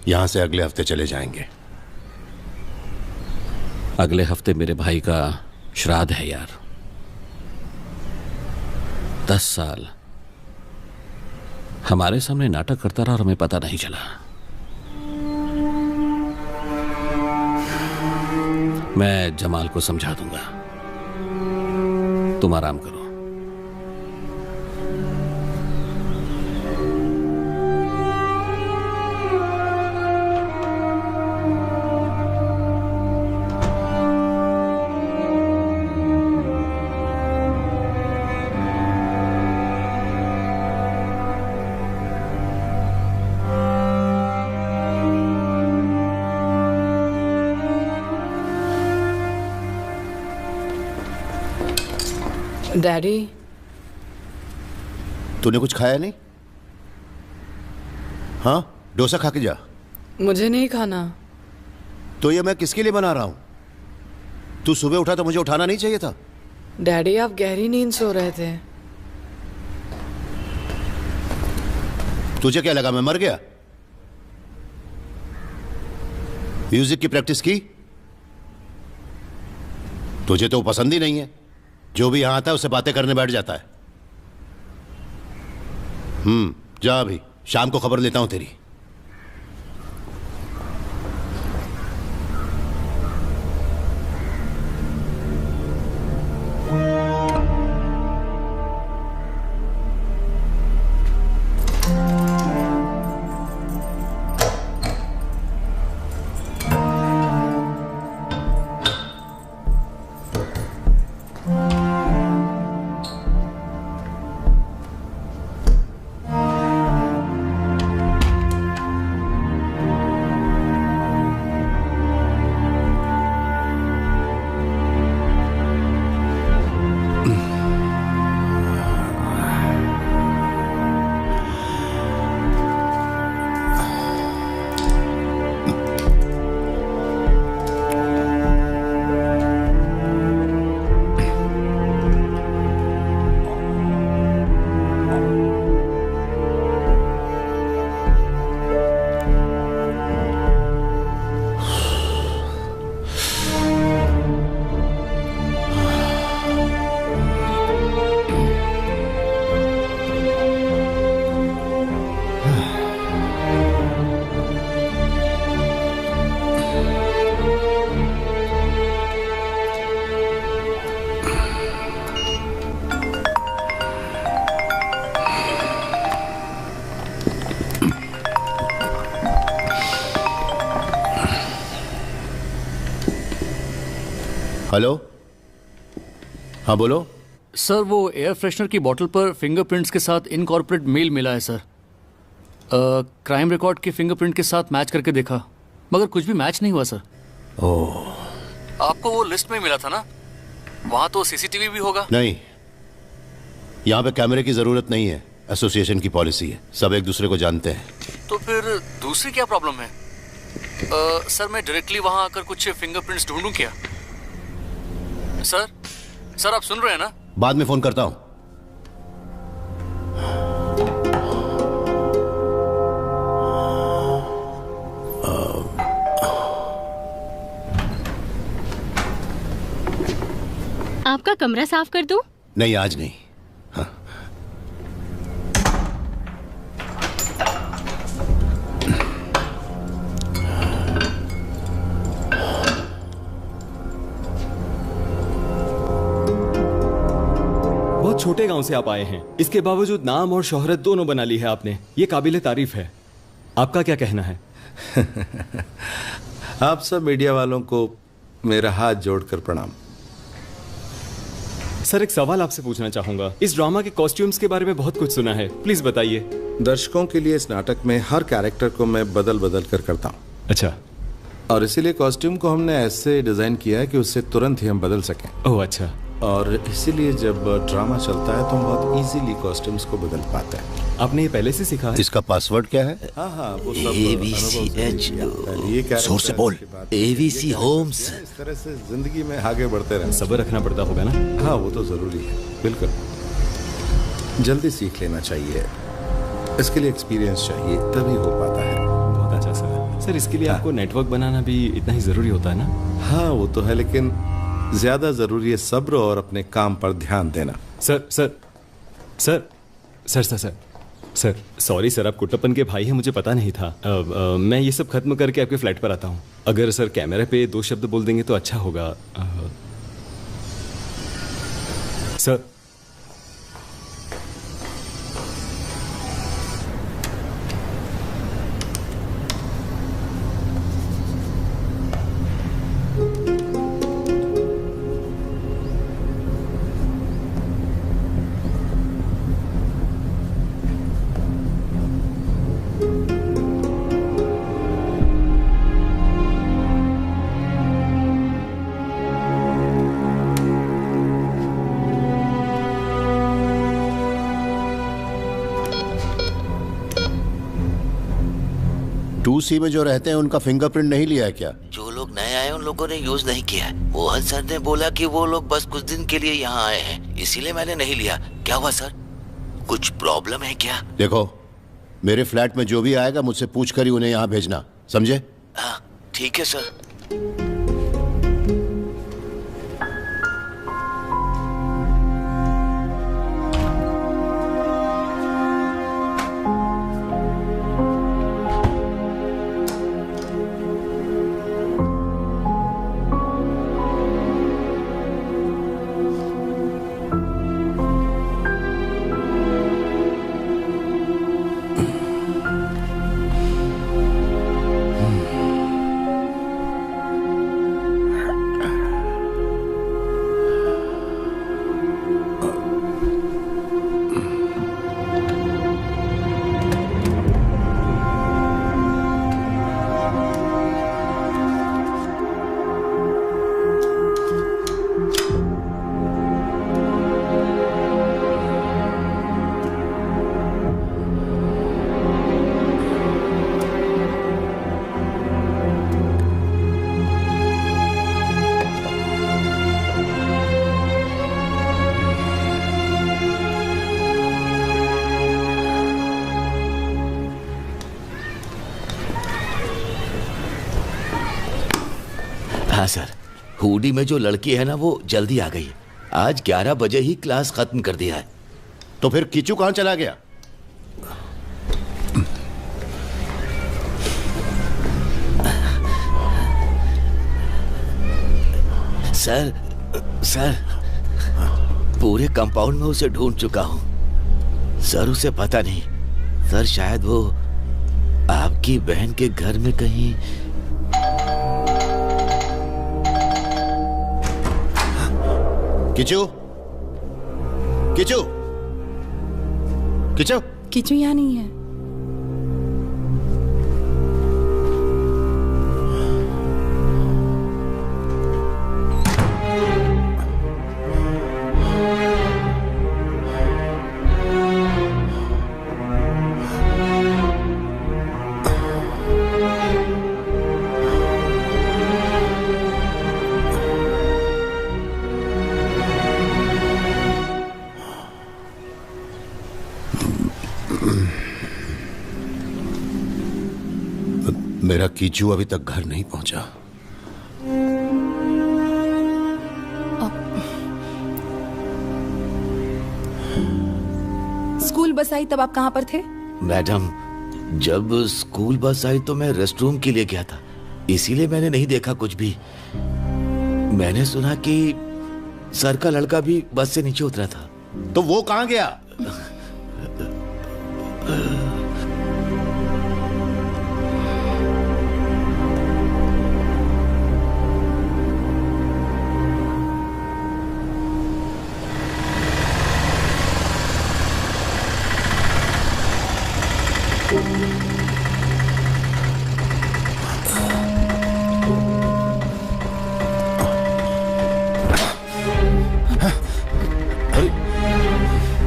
यहां से अगले हफ्ते चले जाएंगे। अगले हफ्ते मेरे भाई का श्राद्ध है यार। 10 साल हमारे सामने नाटक करता रहा और हमें पता नहीं चला। मैं जमाल को समझा दूंगा, तुम आराम करो। डैडी, तूने कुछ खाया नहीं? हाँ, डोसा खा के जा। मुझे नहीं खाना। तो ये मैं किसके लिए बना रहा हूं? तू सुबह उठा तो मुझे उठाना नहीं चाहिए था? डैडी, आप गहरी नींद सो रहे थे। तुझे क्या लगा मैं मर गया? म्यूजिक की प्रैक्टिस की? तुझे तो पसंद ही नहीं है। जो भी यहां आता है उससे बातें करने बैठ जाता है। जा अभी, शाम को खबर लेता हूं तेरी। हेलो, हाँ बोलो। सर, वो एयर फ्रेशनर की बोतल पर फिंगरप्रिंट्स के साथ इनकॉर्पोरेट मेल मिला है सर। क्राइम रिकॉर्ड के फिंगरप्रिंट के साथ मैच करके देखा, मगर कुछ भी मैच नहीं हुआ सर। ओह, आपको वो लिस्ट में मिला था ना? वहाँ तो सीसीटीवी भी होगा। नहीं, यहाँ पे कैमरे की जरूरत नहीं है। एसोसिएशन की पॉलिसी है, सब एक दूसरे को जानते हैं। तो फिर दूसरी क्या प्रॉब्लम है? सर मैं डायरेक्टली वहाँ आकर कुछ फिंगरप्रिंट्स ढूंढूं क्या? सर आप सुन रहे हैं ना? बाद में फोन करता हूँ। आपका कमरा साफ कर दूं? नहीं, आज नहीं। हाँ। बहुत छोटे गांव से आप आए हैं, इसके बावजूद नाम और शोहरत दोनों बना ली है आपने। ये काबिले तारीफ है। आपका क्या कहना है? आप सब मीडिया वालों को मेरा हाथ जोड़कर प्रणाम। सर एक सवाल आपसे पूछना चाहूंगा। इस ड्रामा के कॉस्ट्यूम्स के बारे में बहुत कुछ सुना है, प्लीज बताइए। दर्शकों के लिए इस नाटक में हर कैरेक्टर को मैं बदल बदल कर करता हूँ। अच्छा। और इसीलिए कॉस्ट्यूम को हमने ऐसे डिजाइन किया है कि उससे तुरंत ही हम बदल सकें। ओह अच्छा। और इसीलिए जब ड्रामा चलता है तो हम बहुत इजीली कॉस्ट्यूम्स को बदल पाते हैं। आपने ये पहले से सीखा है? इसका पासवर्ड क्या है? हाँ वो सब ABCH जोर से बोल। ABC homes. इस तरह से जिंदगी में आगे बढ़ते रहना। सब्र रखना पड़ता होगा ना? हाँ वो तो जरूरी है, बिल्कुल। जल्दी सीख लेना चाहिए, इसके लिए एक्सपीरियंस चाहिए, तभी हो पाता है। बहुत अच्छा सर इसके लिए आपको नेटवर्क बनाना भी इतना ही जरूरी होता है ना? हाँ वो तो है, लेकिन ज्यादा जरूरी है सब्र और अपने काम पर ध्यान देना। सर सॉरी सर, आप कुट्टप्पन के भाई हैं, मुझे पता नहीं था। मैं ये सब खत्म करके आपके फ्लैट पर आता हूँ। अगर सर कैमरे पे 2 शब्द बोल देंगे तो अच्छा होगा। सर सी में जो रहते हैं उनका फिंगरप्रिंट नहीं लिया है क्या? जो लोग नए आए उन लोगों ने यूज नहीं किया है। मोहन सर ने बोला कि वो लोग बस कुछ दिन के लिए यहाँ आए हैं, इसीलिए मैंने नहीं लिया। क्या हुआ सर, कुछ प्रॉब्लम है क्या? देखो, मेरे फ्लैट में जो भी आएगा मुझसे पूछ कर ही उन्हें यहाँ भेजना, समझे? हाँ ठीक है सर। हाँ सर, हुडी में जो लड़की है ना वो जल्दी आ गई है। आज 11 बजे ही क्लास खत्म कर दिया है। तो फिर किचू कहाँ चला गया? सर पूरे कंपाउंड में उसे ढूंढ चुका हूं सर, उसे पता नहीं। सर शायद वो आपकी बहन के घर में कहीं। किचू, किचू, किचू, किचू यहाँ नहीं है। मेरा कीचू अभी तक घर नहीं पहुंचा। स्कूल बस आई तब आप कहाँ पर थे? मैडम, जब स्कूल बस आई तो मैं रेस्टरूम के लिए गया था, इसीलिए मैंने नहीं देखा कुछ भी। मैंने सुना कि सर का लड़का भी बस से नीचे उतरा था। तो वो कहाँ गया?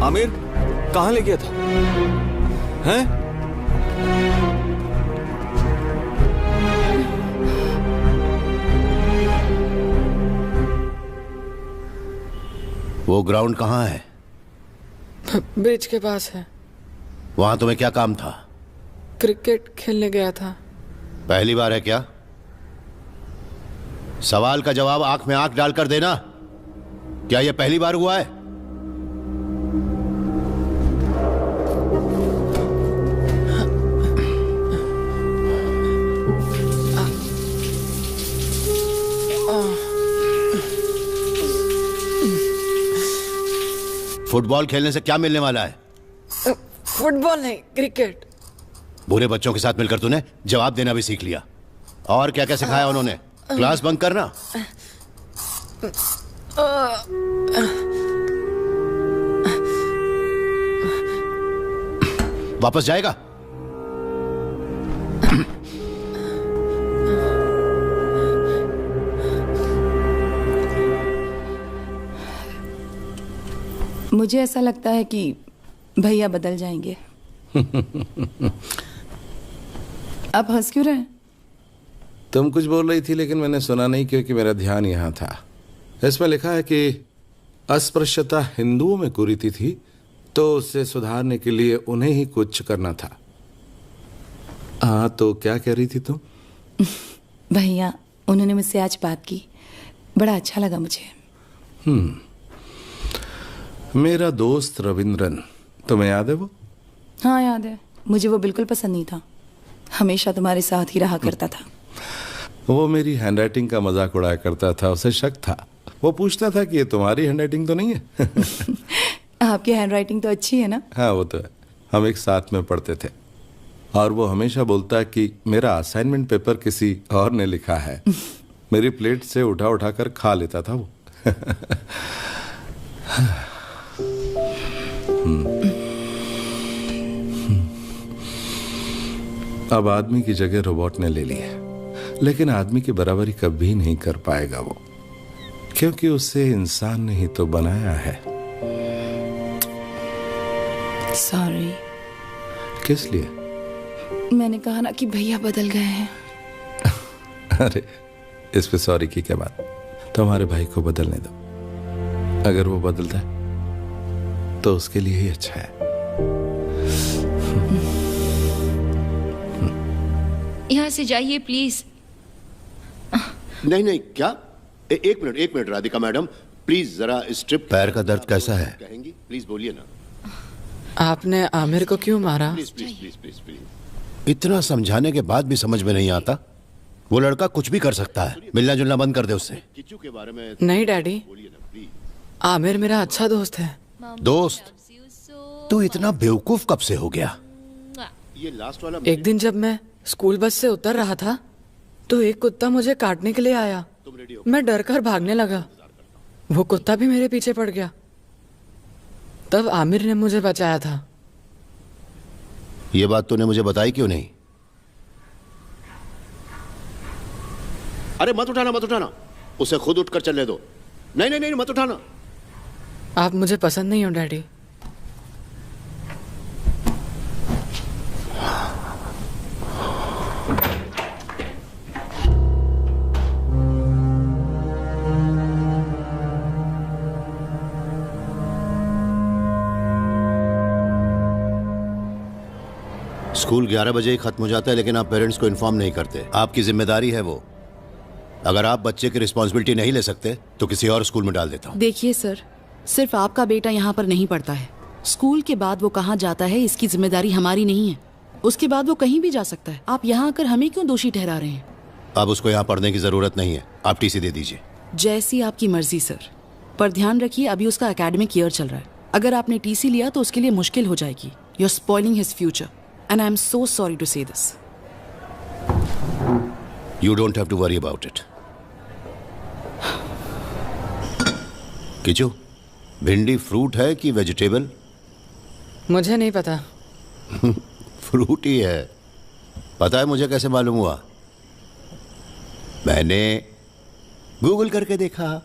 आमिर कहाँ ले गया था? हैं? वो ग्राउंड कहाँ है? ब्रिज के पास है। वहां तुम्हें क्या काम था? क्रिकेट खेलने गया था। पहली बार है क्या? सवाल का जवाब आंख में आंख डालकर देना। क्या यह पहली बार हुआ है? फुटबॉल खेलने से क्या मिलने वाला है? फुटबॉल नहीं, क्रिकेट। बुरे बच्चों के साथ मिलकर तूने जवाब देना भी सीख लिया। और क्या क्या सिखाया उन्होंने? क्लास बंक करना? वापस जाएगा? मुझे ऐसा लगता है कि भैया बदल जाएंगे। आप हंस क्यों रहे हैं? तुम कुछ बोल रही थी लेकिन मैंने सुना नहीं क्योंकि मेरा ध्यान यहाँ था। इसमें लिखा है कि अस्पृश्यता हिंदुओं में कुरीति थी, तो उसे सुधारने के लिए उन्हें ही कुछ करना था। हाँ, तो क्या कह रही थी तुम? भैया, उन्होंने मुझसे आज बात की, बड़ा अच्छा लगा मुझे। मेरा दोस्त रविंद्रन, तुम्हें याद है वो? हाँ याद है। मुझे वो बिल्कुल पसंद नहीं था, हमेशा तुम्हारे साथ ही रहा करता था। वो मेरी हैंडराइटिंग का मजाक उड़ाया करता था, उसे शक था। वो पूछता था कि ये तुम्हारी हैंडराइटिंग तो नहीं है? आपकी हैंडराइटिंग तो अच्छी है ना? हाँ वो तो है, हम एक साथ में पढ़ते थे। और वो हमेशा बोलता है कि मेरा असाइनमेंट पेपर किसी और ने लिखा है। मेरी प्लेट से उठा उठा कर खा लेता था वो। अब आदमी की जगह रोबोट ने ले ली है, लेकिन आदमी की बराबरी कभी नहीं कर पाएगा वो, क्योंकि उसे इंसान ने ही तो बनाया है। सॉरी। किस लिए? मैंने कहा ना कि भैया बदल गए हैं। अरे इस पे सॉरी की क्या बात, तुम्हारे भाई को बदलने दो। अगर वो बदलता है तो उसके लिए ही अच्छा है। यहाँ से जाइए प्लीज। नहीं नहीं, क्या? एक मिनट राधिका मैडम, प्लीज जरा स्ट्रिप। पैर का दर्द कैसा है? कहेंगी? प्लीज बोलिए ना। आपने आमिर को क्यों मारा? Please please please please please. इतना समझाने के बाद भी समझ में नहीं आता। वो लड़का कुछ भी कर सकता है, मिलना जुलना बंद कर दे उससे। किच्चू के बारे में नहीं डैडी, आमिर मेरा अच्छा दोस्त है। दोस्त? तू इतना बेवकूफ कब से हो गया? ये लास्ट वाला। एक दिन जब मैं स्कूल बस से उतर रहा था तो एक कुत्ता मुझे काटने के लिए आया। मैं डर कर भागने लगा, वो कुत्ता भी मेरे पीछे पड़ गया। तब आमिर ने मुझे बचाया था। ये बात तूने मुझे बताई क्यों नहीं? अरे मत उठाना, उसे खुद उठकर चलने दो। नहीं नहीं नहीं, मत उठाना। आप मुझे पसंद नहीं हो डैडी। स्कूल 11 बजे ही खत्म हो जाता है, लेकिन आप पेरेंट्स को इन्फॉर्म नहीं करते। आपकी जिम्मेदारी है वो। अगर आप बच्चे की रिस्पॉन्सिबिलिटी नहीं ले सकते तो किसी और स्कूल में डाल देता हूँ। देखिए सर, सिर्फ आपका बेटा यहाँ पर नहीं पढ़ता है। स्कूल के बाद वो कहाँ जाता है इसकी जिम्मेदारी हमारी नहीं है। उसके बाद वो कहीं भी जा सकता है। आप यहाँ आकर हमें क्यों दोषी ठहरा रहे हैं? अब उसको यहाँ पढ़ने की जरूरत नहीं है, आप टीसी दे दीजिए। जैसी आपकी मर्जी सर, पर ध्यान रखिए अभी उसका एकेडमिक ईयर चल रहा है। अगर आपने टीसी लिया तो उसके लिए मुश्किल हो जाएगी। You are spoiling his future and I am so sorry to say this. You don't have to worry about it. Kichu, भिंडी फ्रूट है कि वेजिटेबल? मुझे नहीं पता। फ्रूट ही है। पता है मुझे कैसे मालूम हुआ? मैंने गूगल करके देखा।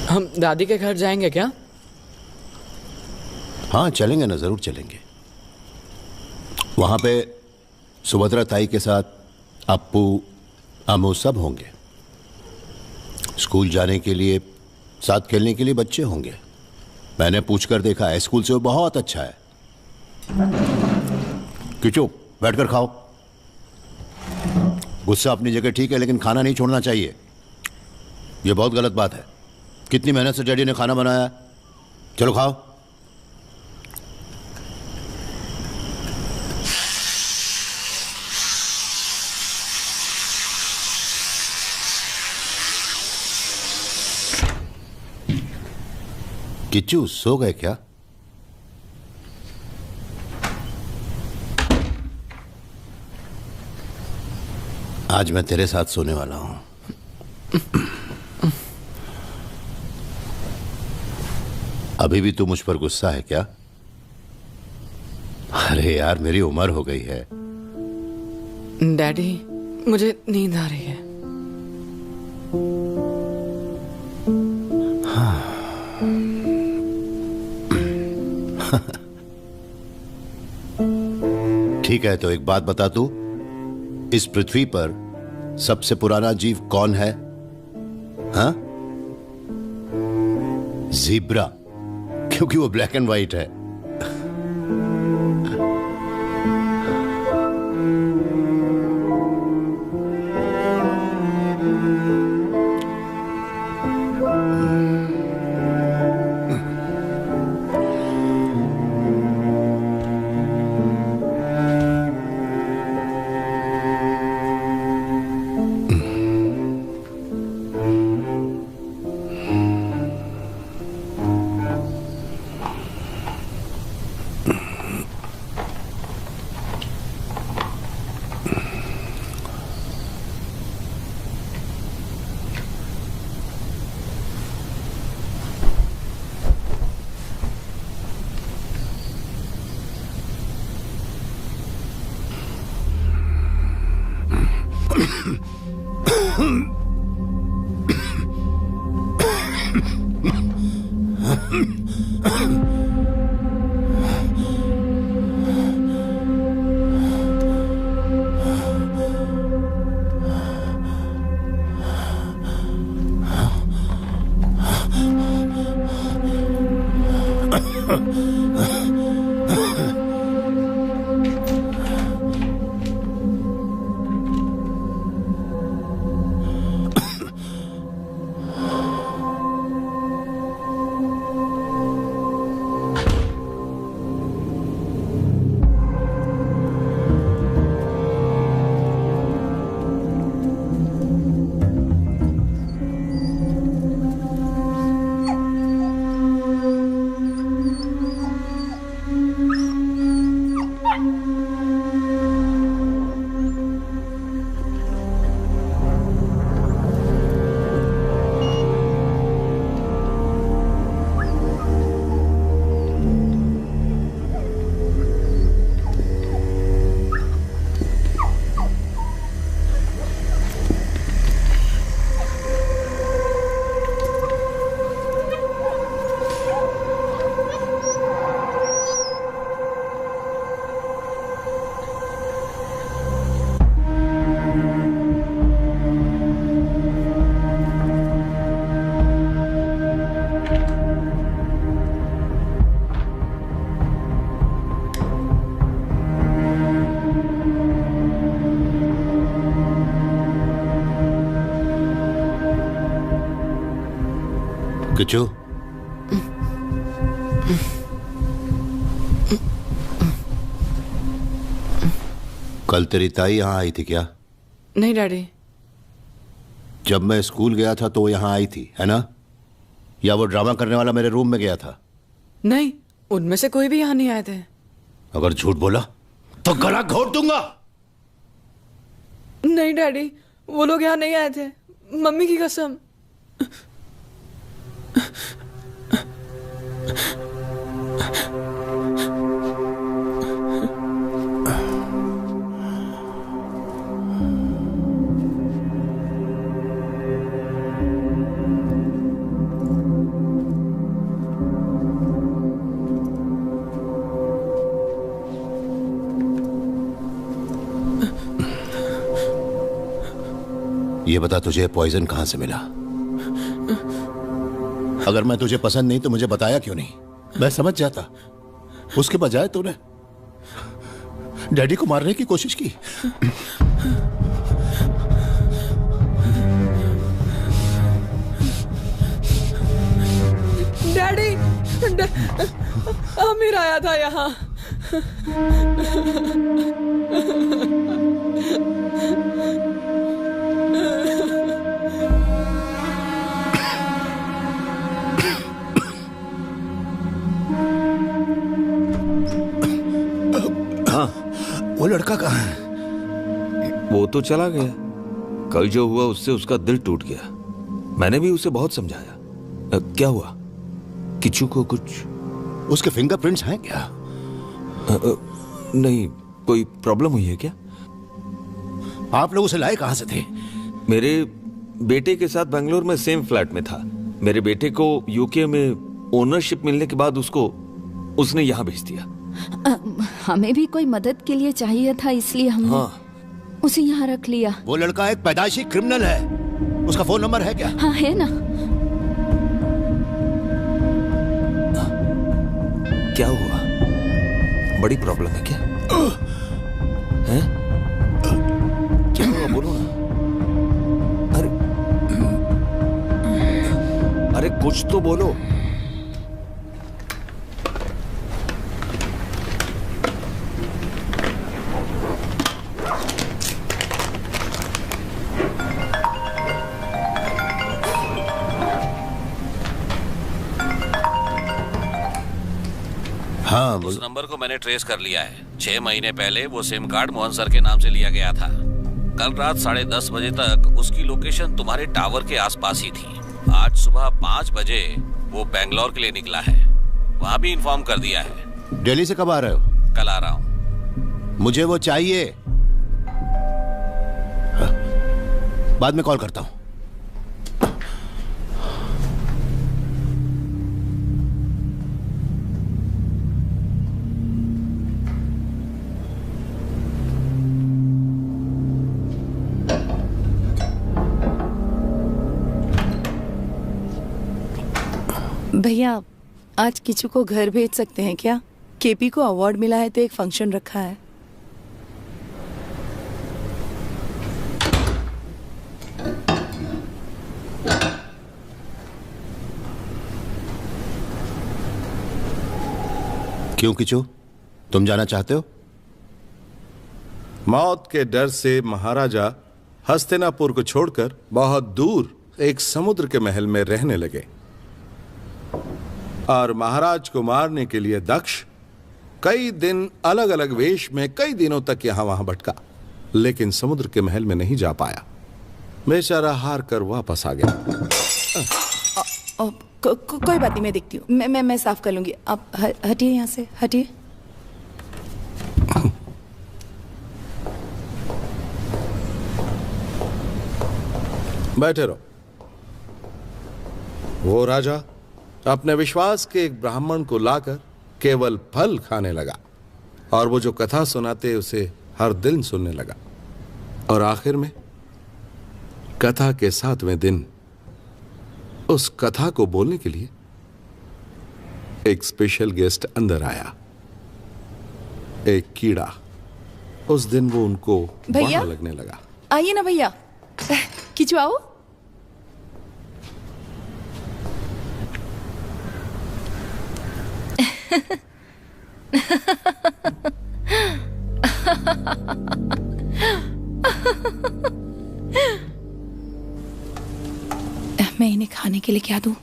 हम दादी के घर जाएंगे क्या? हाँ चलेंगे ना, जरूर चलेंगे। वहां पे सुभद्रा ताई के साथ अप्पू अमू सब होंगे। स्कूल जाने के लिए, साथ खेलने के लिए बच्चे होंगे। मैंने पूछकर देखा है, स्कूल से वो बहुत अच्छा है। किचू, बैठकर खाओ। गुस्सा अपनी जगह ठीक है, लेकिन खाना नहीं छोड़ना चाहिए। ये बहुत गलत बात है। कितनी मेहनत से डैडी ने खाना बनाया। चलो खाओ। किच्चू, सो गए क्या? आज मैं तेरे साथ सोने वाला हूं। अभी भी तू मुझ पर गुस्सा है क्या? अरे यार, मेरी उम्र हो गई है। डैडी, मुझे नींद आ रही है। ठीक है, तो एक बात बता तू, इस पृथ्वी पर सबसे पुराना जीव कौन है? हाँ? ज़ीब्रा, क्योंकि वो ब्लैक एंड व्हाइट है। किचू, कल तेरी ताई यहाँ आई थी क्या? नहीं डैडी। जब मैं स्कूल गया था तो वो यहाँ आई थी, है ना? या वो ड्रामा करने वाला मेरे रूम में गया था? नहीं, उनमें से कोई भी यहाँ नहीं आए थे। अगर झूठ बोला तो गला घोट दूंगा। नहीं डैडी, वो लोग यहाँ नहीं आए थे, मम्मी की कसम। ये बता, तुझे पॉइजन कहां से मिला? अगर मैं तुझे पसंद नहीं तो मुझे बताया क्यों नहीं? मैं समझ जाता। उसके बजाय तूने डैडी को मारने की कोशिश की। डैडी, आमिर आया था यहाँ। हाँ, वो लड़का कहाँ है? वो तो चला गया। कल जो हुआ उससे उसका दिल टूट गया। मैंने भी उसे बहुत समझाया। क्या हुआ? किचू को कुछ? उसके फिंगरप्रिंट्स हैं क्या? नहीं, कोई प्रॉब्लम हुई है क्या? आप लोग उसे लाए कहां से थे? मेरे बेटे के साथ बेंगलोर में सेम फ्लैट में था। मेरे बेटे को यूके में ओनरशिप मिलने के बाद उसने यहाँ भेज दिया। हमें भी कोई मदद के लिए चाहिए था, इसलिए हमने उसे यहाँ रख लिया। वो लड़का एक पैदाइशी क्रिमिनल है। उसका फोन नंबर है क्या? हाँ, है ना। क्या हुआ? बड़ी प्रॉब्लम है क्या? हैं? क्या हुआ? बोलो ना। अरे कुछ तो बोलो। हाँ, उस नंबर को मैंने ट्रेस कर लिया है। 6 महीने पहले वो सिम कार्ड मोहन सर के नाम से लिया गया था। कल रात 10:30 बजे तक उसकी लोकेशन तुम्हारे टावर के आसपास ही थी। आज सुबह 5 बजे वो बेंगलोर के लिए निकला है। वहां भी इन्फॉर्म कर दिया है। दिल्ली से कब आ रहे हो? कल आ रहा हूँ। मुझे वो चाहिए। हाँ, बाद में कॉल करता हूँ। भैया, आज किचू को घर भेज सकते हैं क्या? केपी को अवार्ड मिला है तो एक फंक्शन रखा है। क्यों किचू, तुम जाना चाहते हो? मौत के डर से महाराजा हस्तिनापुर को छोड़कर बहुत दूर एक समुद्र के महल में रहने लगे और महाराज को मारने के लिए दक्ष कई दिन अलग अलग वेश में कई दिनों तक यहां वहां भटका, लेकिन समुद्र के महल में नहीं जा पाया। बेचारा हार कर वापस आ गया। कोई बात नहीं, मैं देखती हूँ। मैं साफ कर लूंगी। आप हटिए यहाँ से, हटिए। बैठे रहो। वो राजा अपने विश्वास के एक ब्राह्मण को लाकर केवल फल खाने लगा और वो जो कथा सुनाते उसे हर दिन सुनने लगा। और आखिर में कथा के 7वें दिन उस कथा को बोलने के लिए एक स्पेशल गेस्ट अंदर आया, एक कीड़ा। उस दिन वो उनको भैया लगने लगा। आइए ना भैया, किचू आओ। मैं इन्हें खाने के लिए क्या दूं?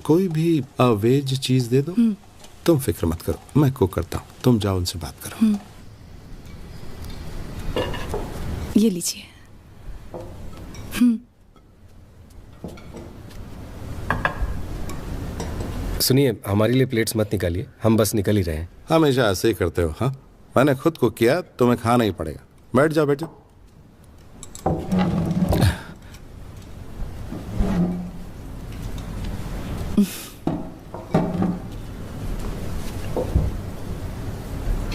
कोई भी वेज चीज दे दो। तुम फिक्र मत करो, मैं कुक करता हूँ, तुम जाओ उनसे बात करो। ये लीजिए। सुनिए, हमारे लिए प्लेट्स मत निकालिए, हम बस निकल ही रहे हैं। हमेशा ऐसे ही करते हो। हाँ, मैंने खुद कुक किया, तुम्हें खाना ही पड़ेगा। बैठ जाओ, बैठ जाओ।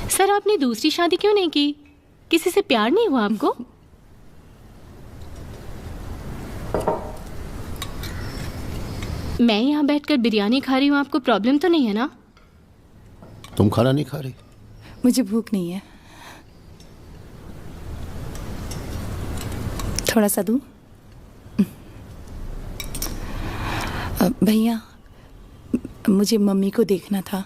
सर, आपने दूसरी शादी क्यों नहीं की? किसी से प्यार नहीं हुआ आपको? मैं यहाँ बैठकर बिरयानी खा रही हूँ, आपको प्रॉब्लम तो नहीं है ना? तुम खाना नहीं खा रही? मुझे भूख नहीं है। थोड़ा सा दूं? भैया, मुझे मम्मी को देखना था।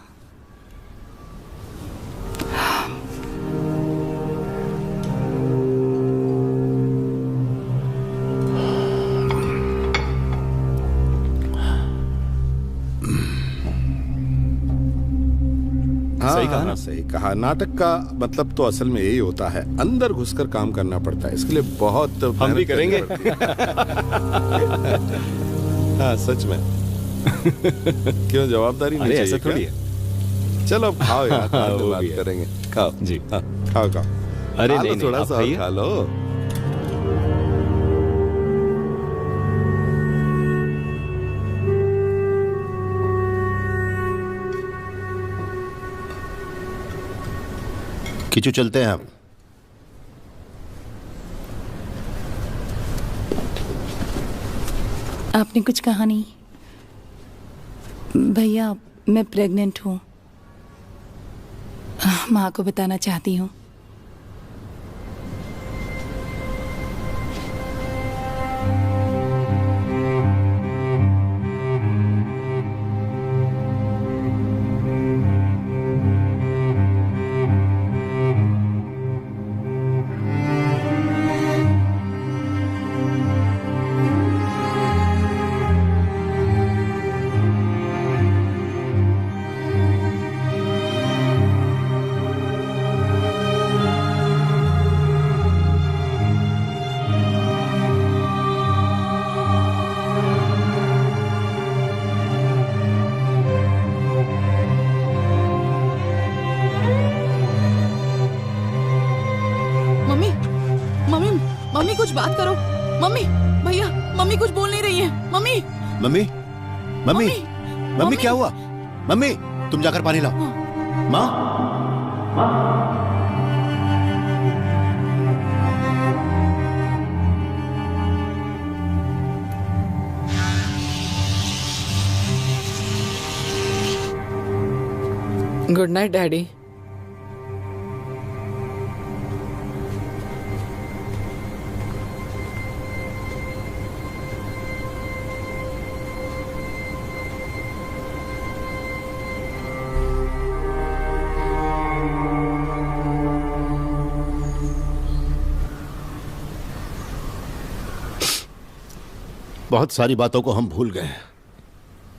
सही कहा ना? सही कहा। नाटक का मतलब तो असल में यही होता है, अंदर घुसकर काम करना पड़ता है। इसके लिए बहुत हम भी करेंगे। हाँ, सच में। क्यों, जवाबदारी नहीं चाहिए? ऐसा थोड़ी है। चलो खाओ यार, बाद में बात करेंगे। खाओ जी। हाँ, खाओ खाओ। अरे खा लो, नहीं, थोड़ा सा और खा लो। किचू, चलते हैं आप। आपने कुछ कहा नहीं। भैया, मैं प्रेग्नेंट हूँ। माँ को बताना चाहती हूँ। मम्मी कुछ बात करो। मम्मी, भैया, मम्मी कुछ बोल नहीं रही है। मम्मी, मम्मी, मम्मी, मम्मी, क्या हुआ? मम्मी, तुम जाकर पानी लाओ। माँ, गुड नाइट डैडी। बहुत सारी बातों को हम भूल गए हैं,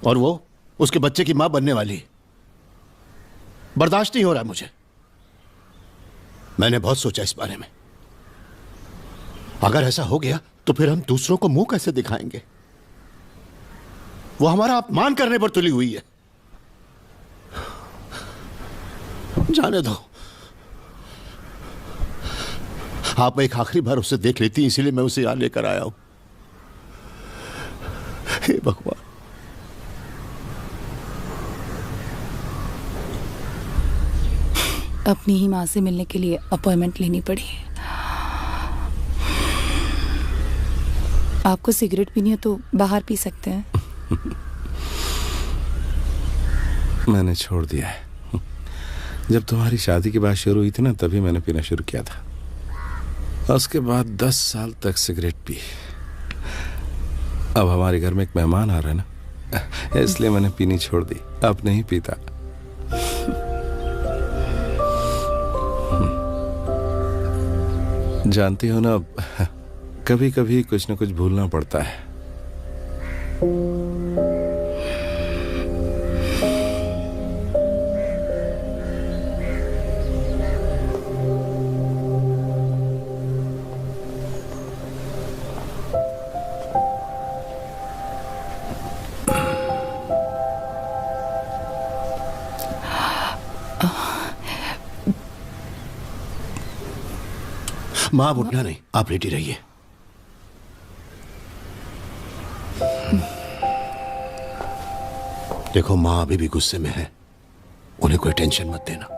और वो उसके बच्चे की मां बनने वाली। बर्दाश्त नहीं हो रहा मुझे। मैंने बहुत सोचा इस बारे में। अगर ऐसा हो गया तो फिर हम दूसरों को मुंह कैसे दिखाएंगे? वो हमारा अपमान करने पर तुली हुई है। जाने दो। आप एक आखिरी बार उसे देख लेती, इसीलिए मैं उसे यहां लेकर आया हूं। हे भगवान। अपनी ही माँ से मिलने के लिए अपॉइंटमेंट लेनी पड़ी। आपको सिगरेट पीनी हो तो बाहर पी सकते हैं। मैंने छोड़ दिया है। जब तुम्हारी शादी की बात शुरू हुई थी ना, तभी मैंने पीना शुरू किया था। उसके बाद 10 साल तक सिगरेट पी। अब हमारे घर में एक मेहमान आ रहा है ना, इसलिए मैंने पीनी छोड़ दी। अब नहीं पीता। जानती हो ना, कभी कभी कुछ न कुछ भूलना पड़ता है। माँ आप उठना नहीं, आप लेटी रहिए। देखो माँ अभी भी गुस्से में है, उन्हें कोई टेंशन मत देना।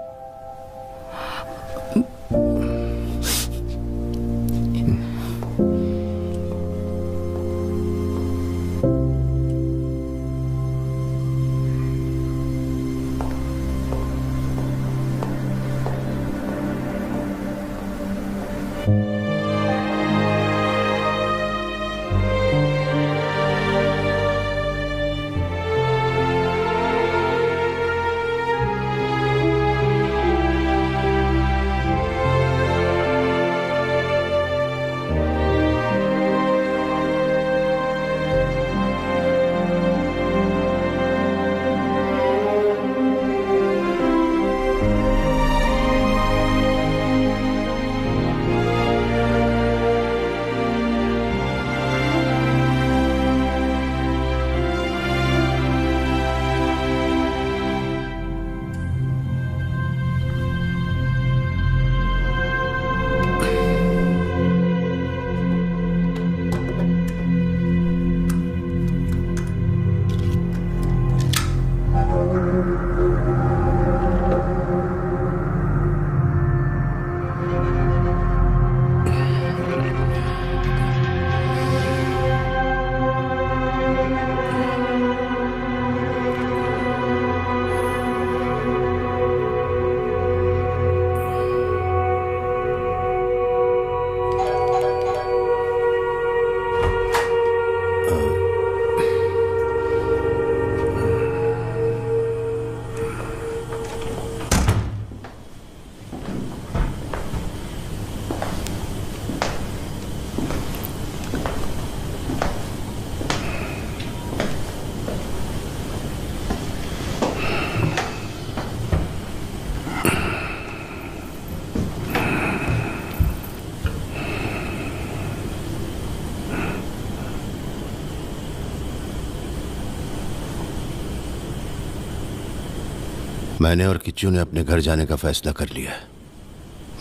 मैंने और किच्चू ने अपने घर जाने का फैसला कर लिया है।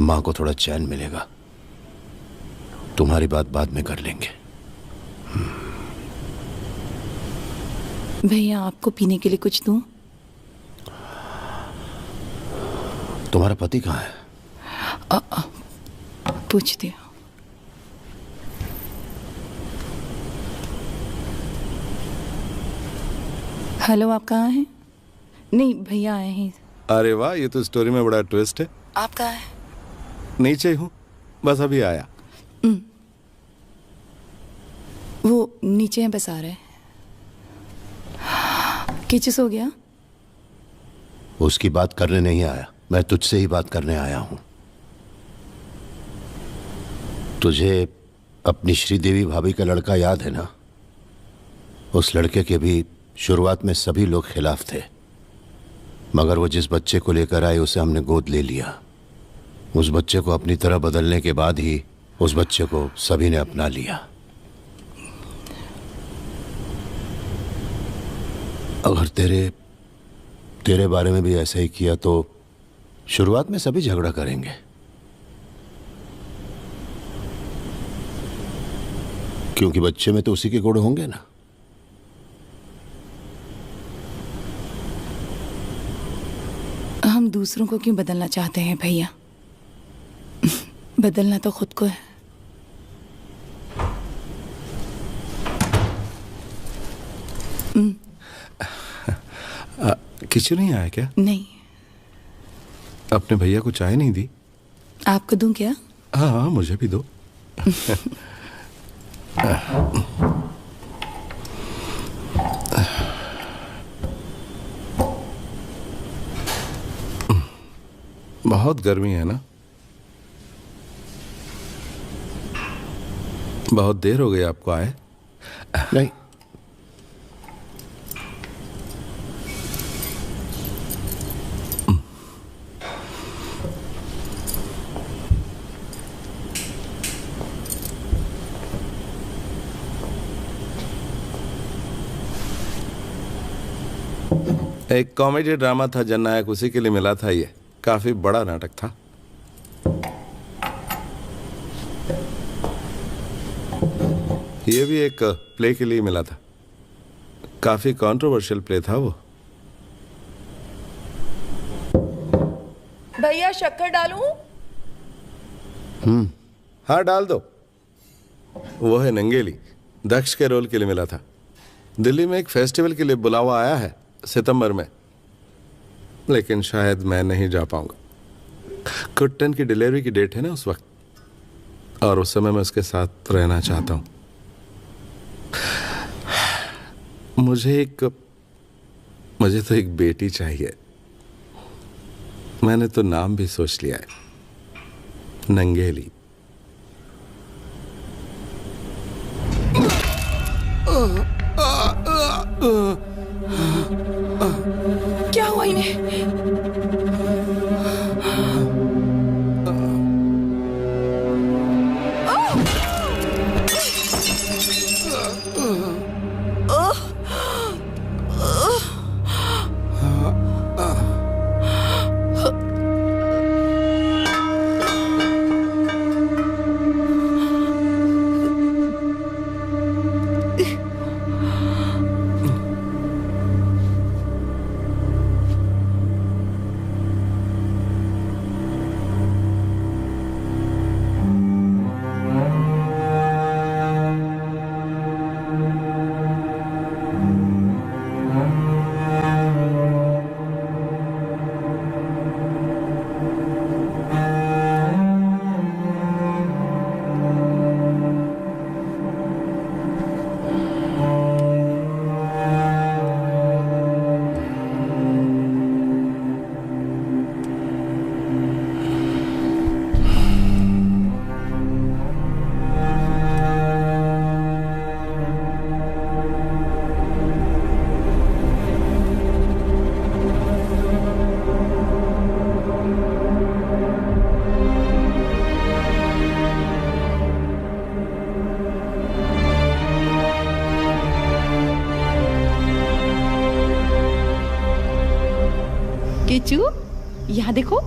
माँ को थोड़ा चैन मिलेगा। तुम्हारी बात बाद में कर लेंगे। भैया आपको पीने के लिए कुछ दूं? तुम्हारा पति कहाँ है? पूछती हूँ। हेलो, आप कहाँ हैं? नहीं, भैया आए हैं। अरे वाह, ये तो स्टोरी में बड़ा ट्विस्ट है। आप कहाँ हैं? नीचे ही हूँ, बस अभी आया। वो नीचे हैं, बस आ रहे हैं। किचु सो गया? उसकी बात करने नहीं आया, मैं तुझसे ही बात करने आया हूं। तुझे अपनी श्रीदेवी भाभी का लड़का याद है ना? उस लड़के के भी शुरुआत में सभी लोग खिलाफ थे, मगर वो जिस बच्चे को लेकर आए उसे हमने गोद ले लिया। उस बच्चे को अपनी तरह बदलने के बाद ही उस बच्चे को सभी ने अपना लिया। अगर तेरे बारे में भी ऐसा ही किया तो शुरुआत में सभी झगड़ा करेंगे, क्योंकि बच्चे में तो उसी के गुण होंगे ना। हम दूसरों को क्यों बदलना चाहते हैं भैया? बदलना तो खुद को है। किचु नहीं आया क्या? नहीं। अपने भैया को चाय नहीं दी? आपको दूं क्या? हाँ हाँ, मुझे भी दो। बहुत गर्मी है ना? बहुत देर हो गई आपको आए? नहीं, एक कॉमेडी ड्रामा था जननायक, उसी के लिए मिला था। ये काफी बड़ा नाटक था। ये भी एक प्ले के लिए मिला था। काफी कंट्रोवर्शियल प्ले था वो। भैया शक्कर डालूं? हाँ डाल दो। वो है नंगेली, दक्ष के रोल के लिए मिला था। दिल्ली में एक फेस्टिवल के लिए बुलावा आया है सितंबर में, लेकिन शायद मैं नहीं जा पाऊंगा। कुट्टन की डिलीवरी की डेट है ना उस वक्त, और उस समय मैं उसके साथ रहना चाहता हूं। मुझे तो एक बेटी चाहिए। मैंने तो नाम भी सोच लिया है, नंगेली। क्या हुआ इन्हें? किचू, यहाँ देखो,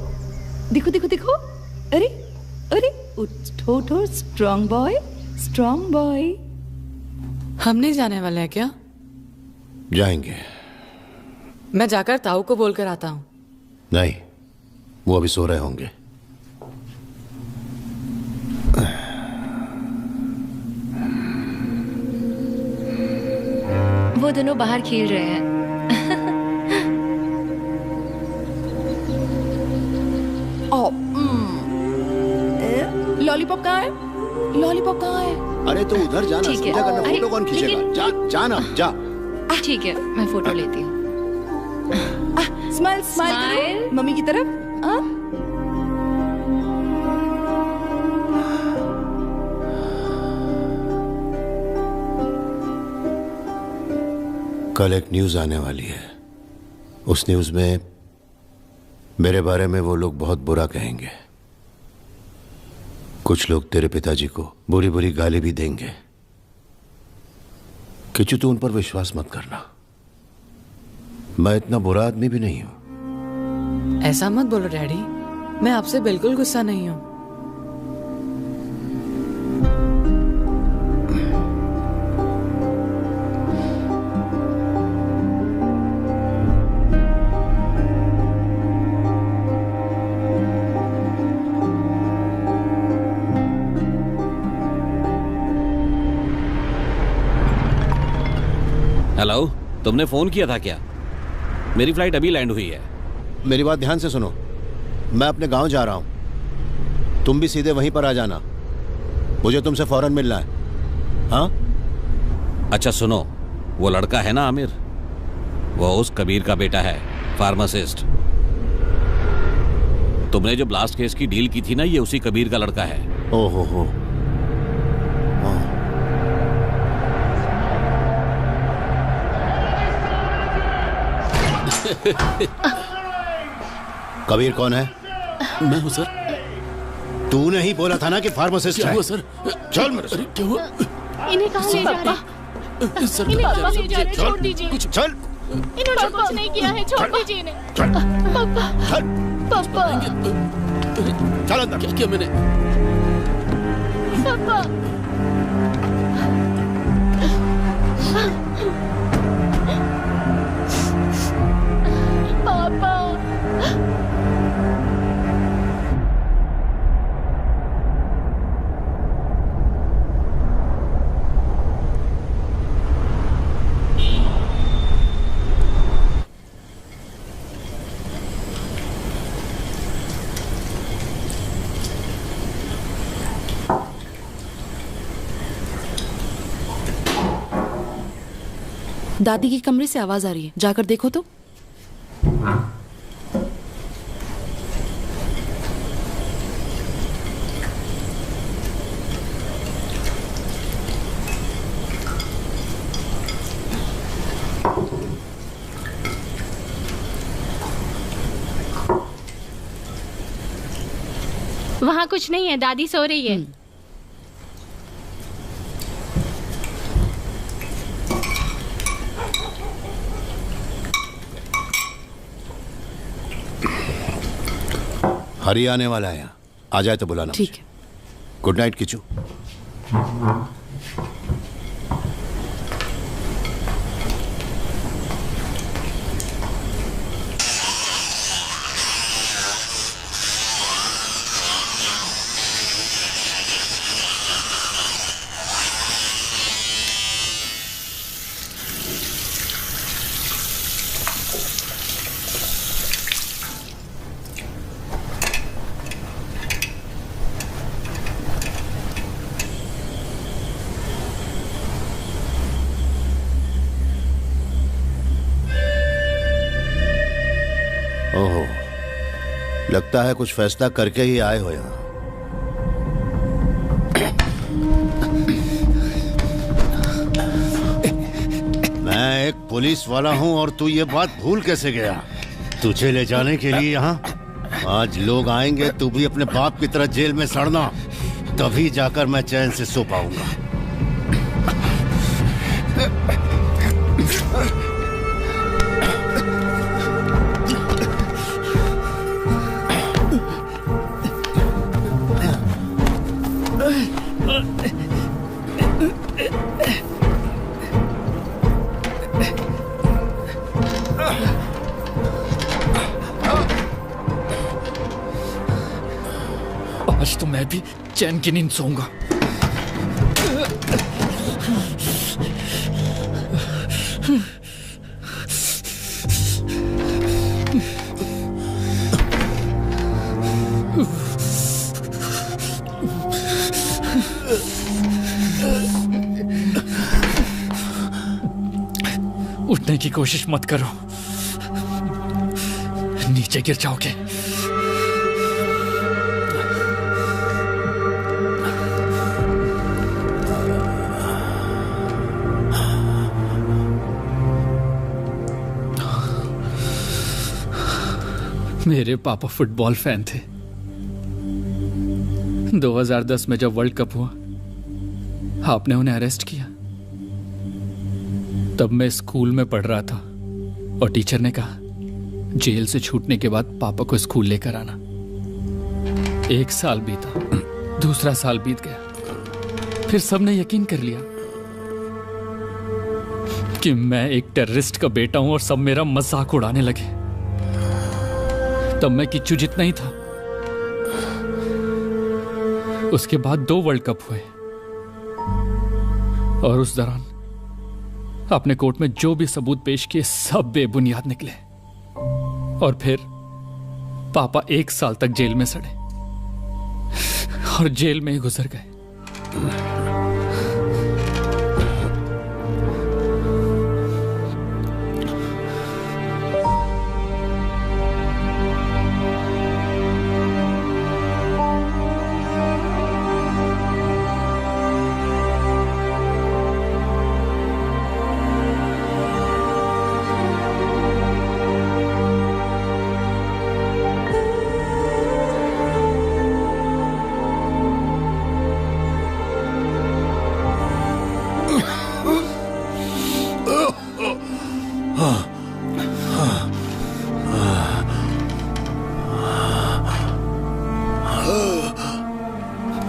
देखो देखो देखो। अरे अरे, उठो उठो, स्ट्रॉन्ग बॉय, स्ट्रॉन्ग बॉय। हम नहीं जाने वाले हैं क्या? जाएंगे। मैं जाकर ताऊ को बोलकर आता हूँ। नहीं, वो अभी सो रहे होंगे। वो दोनों बाहर खेल रहे हैं। लॉलीपॉप कहाँ है? लॉलीपॉप कहाँ है? अरे तो उधर जाना, समझा करना, फोटो कौन खींचेगा? जा ना, जा। ठीक है, मैं फोटो लेती हूँ। स्माइल स्माइल करो मम्मी की तरफ। कल एक न्यूज आने वाली है। उस न्यूज में मेरे बारे में वो लोग बहुत बुरा कहेंगे। कुछ लोग तेरे पिताजी को बुरी बुरी गाली भी देंगे। किचू, तू उन पर विश्वास मत करना। मैं इतना बुरा आदमी भी नहीं हूं। ऐसा मत बोलो डैडी, मैं आपसे बिल्कुल गुस्सा नहीं हूं। हेलो, तुमने फोन किया था क्या? मेरी फ्लाइट अभी लैंड हुई है। मेरी बात ध्यान से सुनो, मैं अपने गांव जा रहा हूं। तुम भी सीधे वहीं पर आ जाना, मुझे तुमसे फौरन मिलना है। हाँ? अच्छा सुनो, वो लड़का है ना आमिर, वो उस कबीर का बेटा है, फार्मासिस्ट। तुमने जो ब्लास्ट केस की डील की थी ना, ये उसी कबीर का लड़का है। ओहो हो। हाँ। कबीर कौन है? मैं हूँ सर। तूने ही बोला था ना कि फार्मासिस्ट क्या है। हुआ सर? चल मेरे साथ। क्या हुआ? इन्हें कहाँ ले जा रहे हैं? सर, इन्हें कहाँ ले जा रहे हैं? चल। छोड़ दीजिए। चल। इन्होंने कुछ नहीं किया है, छोड़ दीजिए इन्हें। पापा, पापा, चल अंदर। क्या किया मैंने? पापा। पापा। दादी के कमरे से आवाज आ रही है, जाकर देखो तो। वहाँ कुछ नहीं है, दादी सो रही है। हरी आने वाला है यहाँ, आ जाए तो बुलाना। ठीक है। Good night Kishu. ओहो, लगता है कुछ फैसला करके ही आए हो यहाँ। मैं एक पुलिस वाला हूँ और तू ये बात भूल कैसे गया? तुझे ले जाने के लिए यहाँ आज लोग आएंगे, तू भी अपने बाप की तरह जेल में सड़ना, तभी जाकर मैं चैन से सो पाऊंगा। आज तो मैं भी चैन की नींद सोऊंगा। उठने की कोशिश मत करो, नीचे गिर जाओगे। मेरे पापा फुटबॉल फैन थे। 2010 में जब वर्ल्ड कप हुआ, आपने उन्हें अरेस्ट किया। तब मैं स्कूल में पढ़ रहा था और टीचर ने कहा जेल से छूटने के बाद पापा को स्कूल लेकर आना। 1 साल बीता, दूसरा साल बीत गया, फिर सबने यकीन कर लिया कि मैं एक टेररिस्ट का बेटा हूं और सब मेरा मजाक उड़ाने लगे। तब मैं किच्चू जितना ही था। उसके बाद 2 वर्ल्ड कप हुए और उस दौरान अपने कोर्ट में जो भी सबूत पेश किए सब बेबुनियाद निकले और फिर पापा 1 साल तक जेल में सड़े और जेल में ही गुजर गए।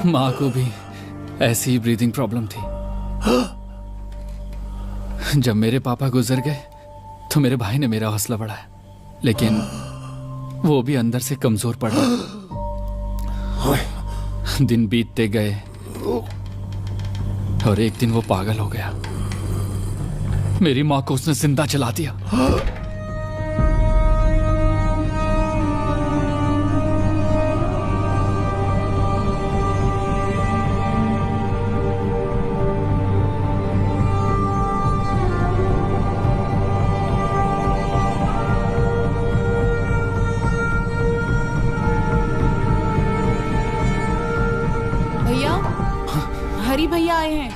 माँ को भी ऐसी ही ब्रीदिंग प्रॉब्लम थी। जब मेरे पापा गुजर गए तो मेरे भाई ने मेरा हौसला बढ़ाया, लेकिन वो भी अंदर से कमजोर पड़ रहा। दिन बीतते गए और एक दिन वो पागल हो गया। मेरी माँ को उसने जिंदा जला दिया। भैया, हरी भैया आए हैं,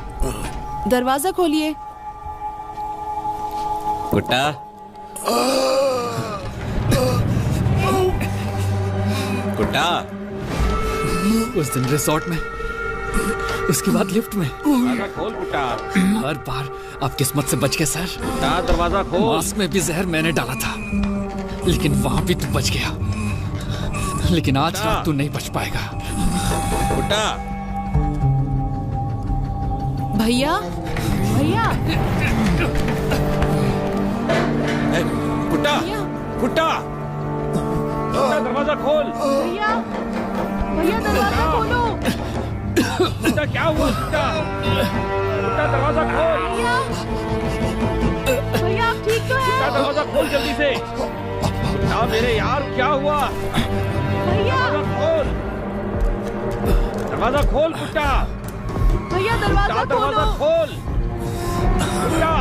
दरवाजा खोलिए। कुट्टा, कुट्टा। उस दिन रिसोर्ट में, उसके बाद लिफ्ट में। दरवाजा खोल कुट्टा। हर बार आप किस्मत से बच गए सर। कुट्टा, दरवाजा खोल। मास्क में भी जहर मैंने डाला था, लेकिन वहां भी तू बच गया। लेकिन आज रात तू नहीं बच पाएगा। कुट्टा। भैया, भैया, कुट्टा, कुट्टा, कुट्टा, दरवाजा खोल। भैया, भैया दरवाजा खोलो। कुट्टा, क्या हुआ कुट्टा? कुट्टा, दरवाजा खोल। भैया, भैया आप ठीक तो हैं? कुट्टा, दरवाजा खोल जल्दी से। कुट्टा मेरे यार, क्या हुआ? भैया, दरवाजा खोल। दरवाजा खोल कुट्टा। भैया दरवाजा दरवाजा खोल। कुट्टा,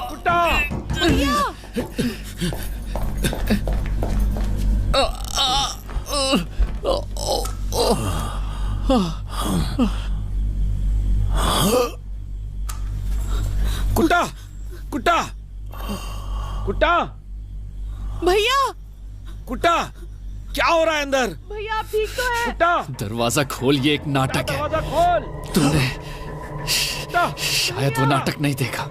कुट्टा। भैया, कुट्टा, कुट्टा, कुट्टा, भैया, कुट्टा, क्या हो रहा है अंदर? भैया आप ठीक तो हैं? कुट्टा, दरवाजा खोल, ये एक नाटक है। दरवाजा खोल। तूने शायद वो नाटक नहीं देखा।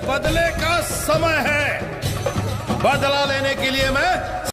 बदले का समय है। बदला लेने के लिए मैं